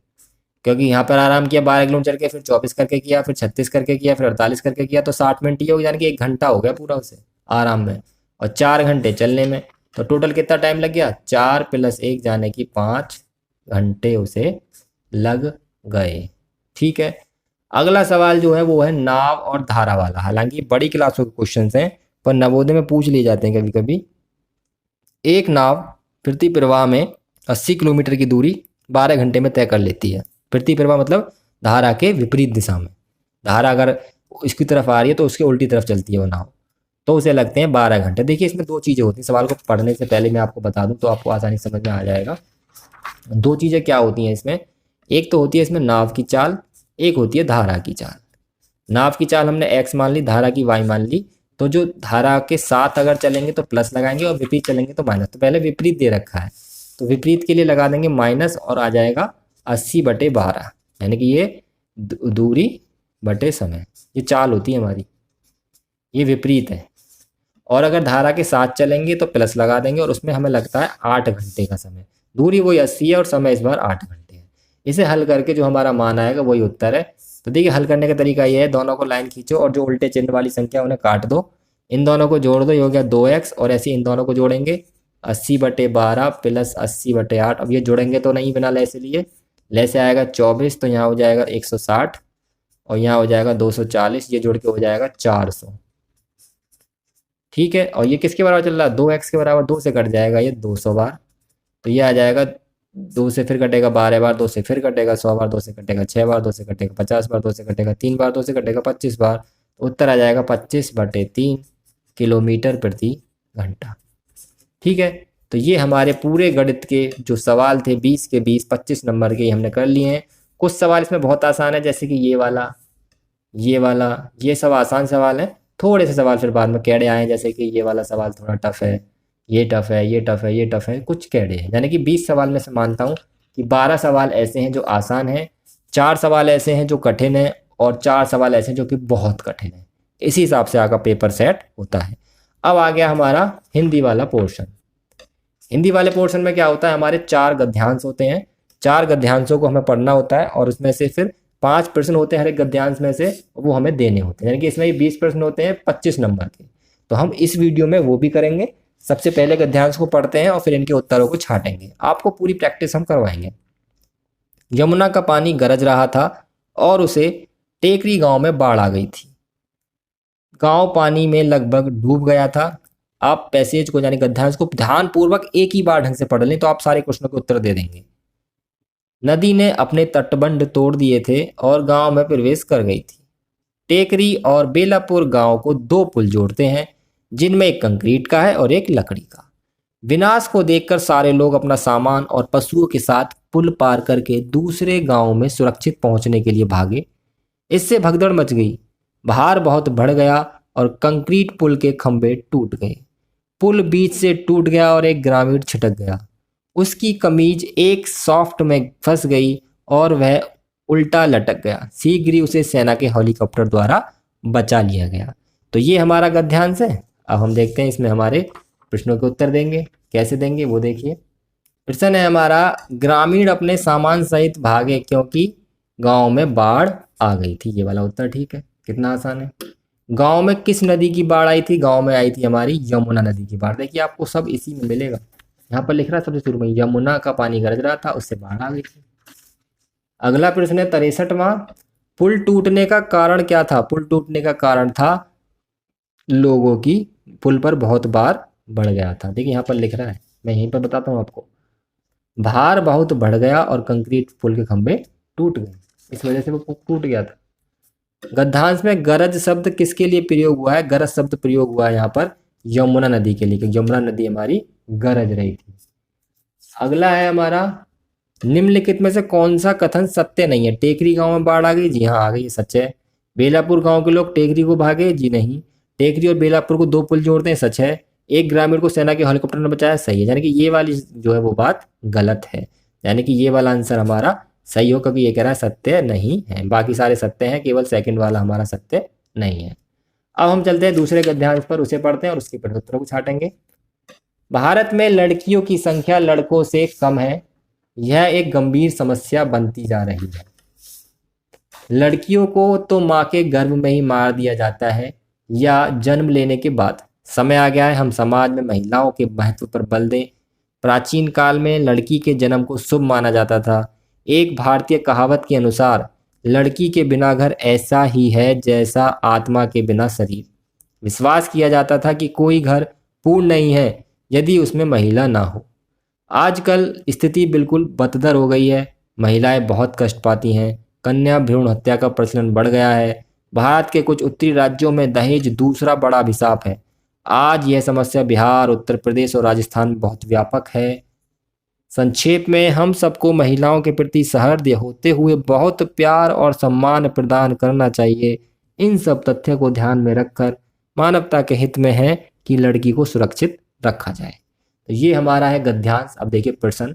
क्योंकि यहाँ पर आराम किया 12 किलोमीटर के, फिर 24 करके किया, फिर 36 करके किया, फिर 48 करके किया, तो 60 मिनट ये हो गया, यानी कि 1 घंटा हो गया पूरा उसे आराम में, और 4 घंटे चलने में। तो टोटल कितना टाइम लग गया? 4 + 1 यानी कि 5 घंटे उसे लग गए। ठीक है। अगला सवाल जो है वो है नाव और धारा वाला। हालांकि बड़ी क्लासों के क्वेश्चन हैं, पर नवोदय में पूछ लिए जाते हैं कभी कभी। एक नाव प्रति प्रवाह में 80 किलोमीटर की दूरी 12 घंटे में तय कर लेती है। प्रति प्रवाह मतलब धारा के विपरीत दिशा में। धारा अगर इसकी तरफ आ रही है तो उसके उल्टी तरफ चलती है वो नाव, तो उसे लगते हैं 12 घंटे। देखिए इसमें दो चीज़ें होती हैं, सवाल को पढ़ने से पहले मैं आपको बता दूं तो आपको आसानी समझ में आ जाएगा। दो चीज़ें क्या होती हैं इसमें? एक तो होती है इसमें नाव की चाल, एक होती है धारा की चाल। नाव की चाल हमने x मान ली, धारा की y मान ली। तो जो धारा के साथ अगर चलेंगे तो प्लस लगाएंगे और विपरीत चलेंगे तो माइनस। तो पहले विपरीत दे रखा है, तो विपरीत के लिए लगा देंगे माइनस, और आ जाएगा 80/12, यानी कि ये दूरी बटे समय, ये चाल होती है हमारी, ये विपरीत है। और अगर धारा के साथ चलेंगे तो प्लस लगा देंगे, और उसमें हमें लगता है 8 घंटे का समय। दूरी वही 80 है और समय इस बार 8 घंटे है। इसे हल करके जो हमारा मान आएगा वही उत्तर है। तो देखिए हल करने का तरीका ये है, दोनों को लाइन खींचो और जो उल्टे चिन्ह वाली संख्या उन्हें काट दो, इन दोनों को जोड़ दो, ये हो गया 2x, और ऐसे इन दोनों को जोड़ेंगे 80/12 + 80/8। अब ये जोड़ेंगे तो नहीं बिना ले से लिए, ले से आएगा 24, तो यहाँ हो जाएगा 160, और यहाँ हो जाएगा 240, ये जोड़ के हो जाएगा 400। ठीक है। और ये किसके बराबर चल रहा है? 2x के बराबर, 2 से कट जाएगा ये 200 बार, तो ये आ जाएगा 2 से फिर कटेगा 12 बार, 2 से फिर कटेगा 100 बार, 2 से कटेगा 6 बार, 2 से कटेगा 50 बार, 2 से कटेगा 3 बार, 2 से कटेगा 25 बार। तो उत्तर आ जाएगा 25/3 किलोमीटर प्रति घंटा। ठीक है। तो ये हमारे पूरे गणित के जो सवाल थे 20 के 20, 25 नंबर के, हमने कर लिए हैं। कुछ सवाल इसमें बहुत आसान है, जैसे कि ये वाला, ये वाला, ये सब आसान सवाल है। थोड़े से सवाल फिर बाद में कैड़े आए हैं, जैसे कि ये वाला सवाल थोड़ा टफ है, ये टफ है, ये टफ है, ये टफ है, कुछ कैड़े हैं। यानी कि 20 सवाल में से मानता हूँ कि 12 सवाल ऐसे हैं जो आसान हैं, 4 सवाल ऐसे हैं जो कठिन हैं, और 4 सवाल ऐसे हैं जो कि बहुत कठिन हैं। इसी हिसाब से आपका पेपर सेट होता है। अब आ गया हमारा हिंदी वाला पोर्शन। हिंदी वाले पोर्शन में क्या होता है? हमारे 4 गद्यांश होते हैं, 4 गद्यांशों को हमें पढ़ना होता है, और उसमें से फिर 5 प्रश्न होते हैं हर एक गद्यांश में से, वो हमें देने होते हैं। यानी कि इसमें 20 प्रश्न होते हैं 25 नंबर के। तो हम इस वीडियो में वो भी करेंगे। सबसे पहले गद्यांश को पढ़ते हैं और फिर इनके उत्तरों को छांटेंगे। आपको पूरी प्रैक्टिस हम करवाएंगे। यमुना का पानी गरज रहा था और उसे टेकरी गांव में बाढ़ आ गई थी। गांव पानी में लगभग डूब गया था। आप पैसेज को यानी गद्यांश को ध्यानपूर्वक एक ही बार ढंग से पढ़ लें तो आप सारे क्वेश्चनों के उत्तर दे देंगे। नदी ने अपने तटबंध तोड़ दिए थे और गांव में प्रवेश कर गई थी। टेकरी और बेलापुर गांव को 2 पुल जोड़ते हैं, जिनमें एक कंक्रीट का है और एक लकड़ी का। विनाश को देखकर सारे लोग अपना सामान और पशुओं के साथ पुल पार करके दूसरे गांव में सुरक्षित पहुंचने के लिए भागे। इससे भगदड़ मच गई, भार बहुत बढ़ गया और कंक्रीट पुल के खंभे टूट गए। पुल बीच से टूट गया और एक ग्रामीण छिटक गया। उसकी कमीज एक सॉफ्ट में फंस गई और वह उल्टा लटक गया। शीघ्र ही उसे सेना के हेलीकॉप्टर द्वारा बचा लिया गया। तो ये हमारा गद्यांश है। अब हम देखते हैं इसमें हमारे प्रश्नों के उत्तर देंगे। कैसे देंगे वो देखिए। प्रश्न है हमारा, ग्रामीण अपने सामान सहित भागे क्योंकि गांव में बाढ़ आ गई थी। ये वाला उत्तर ठीक है, कितना आसान है। गांव में किस नदी की बाढ़ आई थी? गांव में आई थी हमारी यमुना नदी की बाढ़। देखिए आपको सब इसी में मिलेगा। यहाँ पर लिख रहा है सबसे शुरू में, यमुना का पानी गरज रहा था, उससे बाढ़ आ गई थी। अगला प्रश्न है 63वां, पुल टूटने का कारण क्या था? पुल टूटने का कारण था लोगों की पुल पर बहुत भार बढ़ गया था। देखिए यहाँ पर लिख रहा है, मैं यहीं पर बताता हूँ आपको। भार बहुत बढ़ गया और कंक्रीट पुल के खंभे टूट गए, इस वजह से वो टूट गया था। गद्यांश में गरज शब्द किसके लिए प्रयोग हुआ है? गरज शब्द प्रयोग हुआ है यहाँ पर यमुना नदी के लिए, क्योंकि यमुना नदी हमारी गरज रही थी। अगला है हमारा, निम्नलिखित में से कौन सा कथन सत्य नहीं है? टेकरी गांव में बाढ़ आ गई, जी हाँ आ गई, सच है। बेलापुर गांव के लोग टेकरी को भागे, जी नहीं। टेकरी और बेलापुर को 2 पुल जोड़ते हैं, सच है। एक ग्रामीण को सेना के हेलीकॉप्टर ने बचाया, सही है। यानी कि ये वाली जो है वो बात गलत है, यानी कि ये वाला आंसर हमारा सही हो, क्योंकि ये कह रहा है सत्य नहीं है। बाकी सारे सत्य हैं, केवल सेकंड वाला हमारा सत्य नहीं है। अब हम चलते हैं दूसरे गद्यांश पर, उसे पढ़ते हैं और उसके प्रश्नोत्तरों को छाटेंगे। भारत में लड़कियों की संख्या लड़कों से कम है, यह एक गंभीर समस्या बनती जा रही है। लड़कियों को तो माँ के गर्भ में ही मार दिया जाता है या जन्म लेने के बाद। समय आ गया है हम समाज में महिलाओं के महत्व पर बल दें। प्राचीन काल में लड़की के जन्म को शुभ माना जाता था। एक भारतीय कहावत के अनुसार लड़की के बिना घर ऐसा ही है जैसा आत्मा के बिना शरीर। विश्वास किया जाता था कि कोई घर पूर्ण नहीं है यदि उसमें महिला ना हो। आजकल स्थिति बिल्कुल बदतर हो गई है। महिलाएं बहुत कष्ट पाती हैं। कन्या भ्रूण हत्या का प्रचलन बढ़ गया है। भारत के कुछ उत्तरी राज्यों में दहेज दूसरा बड़ा अभिशाप है। आज यह समस्या बिहार, उत्तर प्रदेश और राजस्थान में बहुत व्यापक है। संक्षेप में, हम सबको महिलाओं के प्रति सहृदय होते हुए बहुत प्यार और सम्मान प्रदान करना चाहिए। इन सब तथ्यों को ध्यान में रखकर मानवता के हित में है कि लड़की को सुरक्षित रखा जाए। तो ये हमारा है गद्यांश। अब देखिए प्रश्न,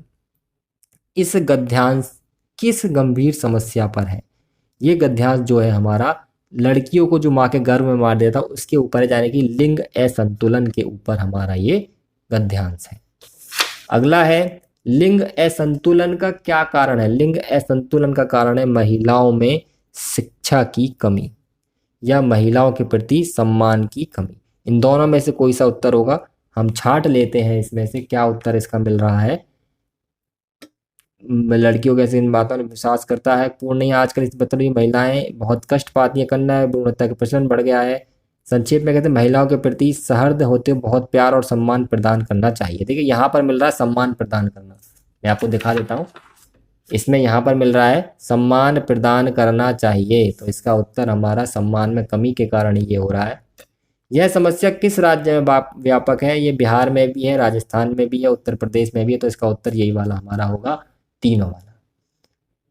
इस गद्यांश किस गंभीर समस्या पर है? ये गद्यांश जो है हमारा लड़कियों को जो माँ के गर्भ में मार देता उसके ऊपर है, यानी कि लिंग असंतुलन के ऊपर हमारा ये गद्यांश है। अगला है, लिंग असंतुलन का क्या कारण है? लिंग असंतुलन का कारण है महिलाओं में शिक्षा की कमी या महिलाओं के प्रति सम्मान की कमी। इन दोनों में से कोई सा उत्तर होगा? हम छांट लेते हैं इसमें से क्या उत्तर इसका मिल रहा है। लड़कियों कैसे इन बातों में विश्वास करता है, पूर्ण नहीं। आजकल इस बतौर महिलाएं बहुत कष्ट पाती हैं। कन्या भ्रूण हत्या का प्रचलन बढ़ गया है। संक्षेप में कहते हैं महिलाओं के प्रति सहृदय होते हुए बहुत प्यार और सम्मान प्रदान करना चाहिए। देखिए यहाँ पर मिल रहा है सम्मान प्रदान करना, मैं आपको दिखा देता हूँ। इसमें यहाँ पर मिल रहा है सम्मान प्रदान करना चाहिए, तो इसका उत्तर हमारा सम्मान में कमी के कारण ये हो रहा है। यह समस्या किस राज्य में व्यापक है? ये बिहार में भी है, राजस्थान में भी है, उत्तर प्रदेश में भी है। तो इसका उत्तर यही वाला हमारा होगा, तीनों वाला।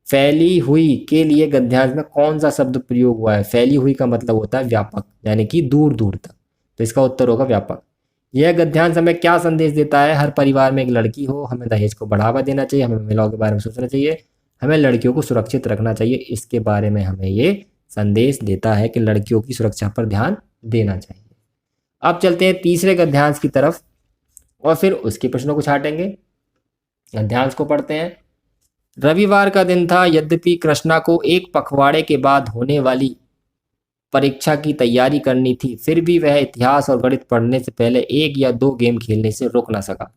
फैली हुई के लिए गद्यांश में कौन सा शब्द प्रयोग हुआ है? फैली हुई का मतलब होता है व्यापक, यानी कि दूर दूर तक। तो इसका उत्तर होगा व्यापक। यह गद्यांश हमें क्या संदेश देता है? हर परिवार में एक लड़की हो, हमें दहेज को बढ़ावा देना चाहिए, हमें महिलाओं के बारे में सोचना चाहिए, हमें लड़कियों को सुरक्षित रखना चाहिए। इसके बारे में हमें ये संदेश देता है कि लड़कियों की सुरक्षा पर ध्यान देना चाहिए। अब चलते हैं तीसरे गद्यांश की तरफ और फिर उसके प्रश्नों को छाटेंगे। गद्यांश को पढ़ते हैं। रविवार का दिन था, यद्यपि कृष्णा को एक पखवाड़े के बाद होने वाली परीक्षा की तैयारी करनी थी, फिर भी वह इतिहास और गणित पढ़ने से पहले 1 या 2 गेम खेलने से रुक न सका।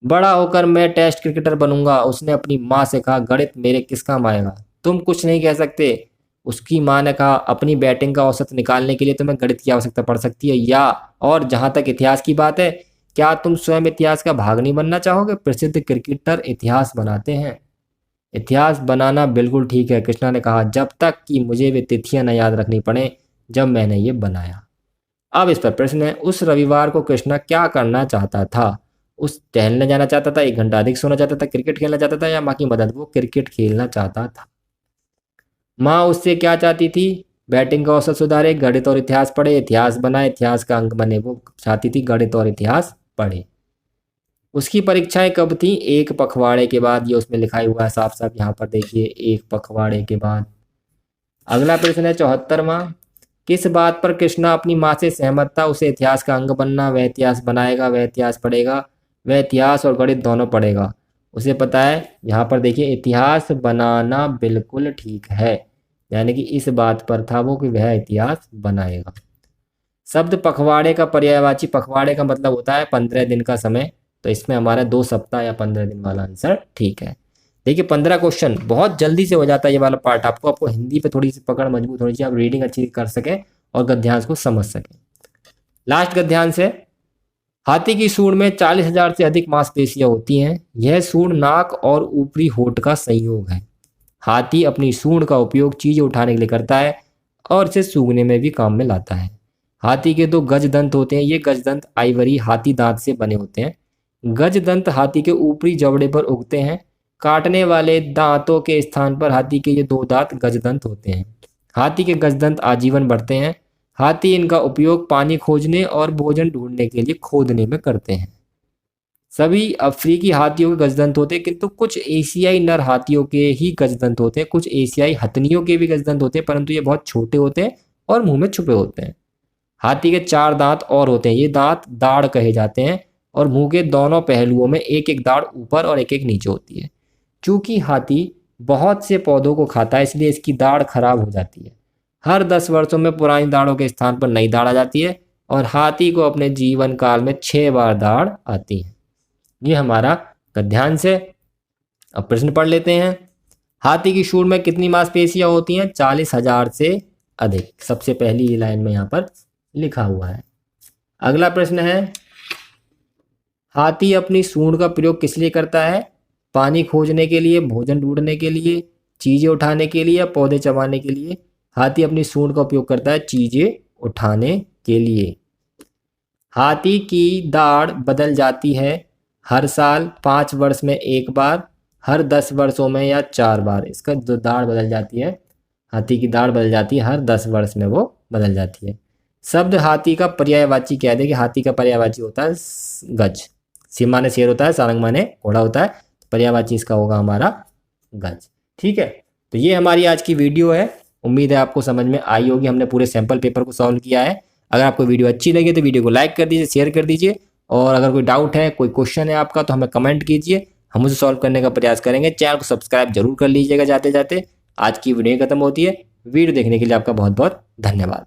बड़ा होकर मैं टेस्ट क्रिकेटर बनूंगा, उसने अपनी माँ से कहा। गणित मेरे किस काम आएगा? तुम कुछ नहीं कह सकते, उसकी माँ ने कहा। अपनी बैटिंग का औसत निकालने के लिए तुम्हें गणित की आवश्यकता पड़ सकती है या, और जहां तक इतिहास की बात है, क्या तुम स्वयं इतिहास का भाग नहीं बनना चाहोगे? प्रसिद्ध क्रिकेटर इतिहास बनाते हैं। इतिहास बनाना बिल्कुल ठीक है, कृष्णा ने कहा, जब तक कि मुझे वे तिथियां न याद रखनी पड़े जब मैंने ये बनाया। अब इस पर प्रश्न है, उस रविवार को कृष्णा क्या करना चाहता था? उस टहलने जाना चाहता था, 1 घंटा अधिक सोना चाहता था, क्रिकेट खेलना चाहता था या माँ की मदद? वो क्रिकेट खेलना चाहता था। माँ उससे क्या चाहती थी? बैटिंग का औसत सुधारे, गणित और इतिहास पढ़े, इतिहास बनाए, इतिहास का अंक बने। वो चाहती थी गणित और इतिहास पढ़े। उसकी परीक्षाएं कब थी? 1 पखवाड़े के बाद। ये उसमें लिखा हुआ है साफ साफ, यहाँ पर देखिए, 1 पखवाड़े के बाद। अगला प्रश्न है 74वां। किस बात पर कृष्णा अपनी माँ से सहमत था? उसे इतिहास का अंग बनना, वह इतिहास बनाएगा, वह इतिहास पढ़ेगा, वह इतिहास और गणित दोनों पढ़ेगा। उसे पता है, यहाँ पर देखिए, इतिहास बनाना बिल्कुल ठीक है, यानी कि इस बात पर था वो कि वह इतिहास बनाएगा। शब्द पखवाड़े का पर्यायवाची, पखवाड़े का मतलब होता है 15 दिन का समय, तो इसमें हमारा 2 सप्ताह या 15 दिन वाला आंसर ठीक है। देखिए 15 क्वेश्चन बहुत जल्दी से हो जाता है ये वाला पार्ट। आपको हिंदी पे थोड़ी सी पकड़ मजबूत होनी चाहिए, आप रीडिंग अच्छी कर सकें और गद्यांश को समझ सकें। लास्ट गद्यांश है, हाथी की सूंड में 40,000 से अधिक मांसपेशियां होती हैं। यह सूंड नाक और ऊपरी होठ का संयोग है। हाथी अपनी सूंड का उपयोग चीजें उठाने के लिए करता है और इसे सूंघने में भी काम में लाता है। हाथी के 2 गज दंत होते हैं। ये गज दंत आइवरी हाथी दांत से बने होते हैं। गज दंत हाथी के ऊपरी जबड़े पर उगते हैं। काटने वाले दांतों के स्थान पर हाथी के ये 2 दांत गजदंत होते हैं। हाथी के गजदंत आजीवन बढ़ते हैं। हाथी इनका उपयोग पानी खोजने और भोजन ढूंढने के लिए खोदने में करते हैं। सभी अफ्रीकी हाथियों के गजदंत होते हैं, किंतु कुछ एशियाई नर हाथियों के ही गजदंत होते हैं। कुछ एशियाई हथनियों के भी गजदंत होते हैं, परंतु ये बहुत छोटे होते हैं और मुंह में छुपे होते हैं। हाथी के 4 दांत और होते हैं। ये दांत दाढ़ कहे जाते हैं और मुंह के दोनों पहलुओं में एक एक दाढ़ ऊपर और एक एक नीचे होती है। चूंकि हाथी बहुत से पौधों को खाता है, इसलिए इसकी दाढ़ खराब हो जाती है। हर 10 वर्षों में पुरानी दाढ़ों के स्थान पर नई दाढ़ आ जाती है और हाथी को अपने जीवन काल में 6 बार दाढ़ आती है। ये हमारा गद्यांश है। अब प्रश्न पढ़ लेते हैं। हाथी की सूंड में कितनी मांसपेशियां होती हैं? 40,000 से अधिक। सबसे पहली लाइन में यहाँ पर लिखा हुआ है। अगला प्रश्न है, हाथी अपनी सूंड का प्रयोग किस लिए करता है? पानी खोजने के लिए, भोजन ढूंढने के लिए, चीजें उठाने के लिए या पौधे चबाने के लिए? हाथी अपनी सूंड का उपयोग करता है चीजें उठाने के लिए। हाथी की दाढ़ बदल जाती है हर साल, 5 वर्ष में एक बार, हर 10 वर्षों में या 4 बार। इसका जो दाढ़ बदल जाती है, हाथी की दाढ़ बदल जाती है, हर 10 वर्ष में वो बदल जाती है। शब्द हाथी का पर्यायवाची क्या है? कि हाथी का पर्यायवाची होता है गज। सिंह माने शेर होता है, सारंग माने घोड़ा होता है, तो पर्यायवाची इसका होगा हमारा गज। ठीक है, तो ये हमारी आज की वीडियो है। उम्मीद है आपको समझ में आई होगी। हमने पूरे सैंपल पेपर को सॉल्व किया है। अगर आपको वीडियो अच्छी लगी तो वीडियो को लाइक कर दीजिए, शेयर कर दीजिए, और अगर कोई डाउट है, कोई क्वेश्चन है आपका, तो हमें कमेंट कीजिए, हम उसे सॉल्व करने का प्रयास करेंगे। चैनल को सब्सक्राइब जरूर कर लीजिएगा जाते जाते। आज की वीडियो खत्म होती है। वीडियो देखने के लिए आपका बहुत बहुत धन्यवाद।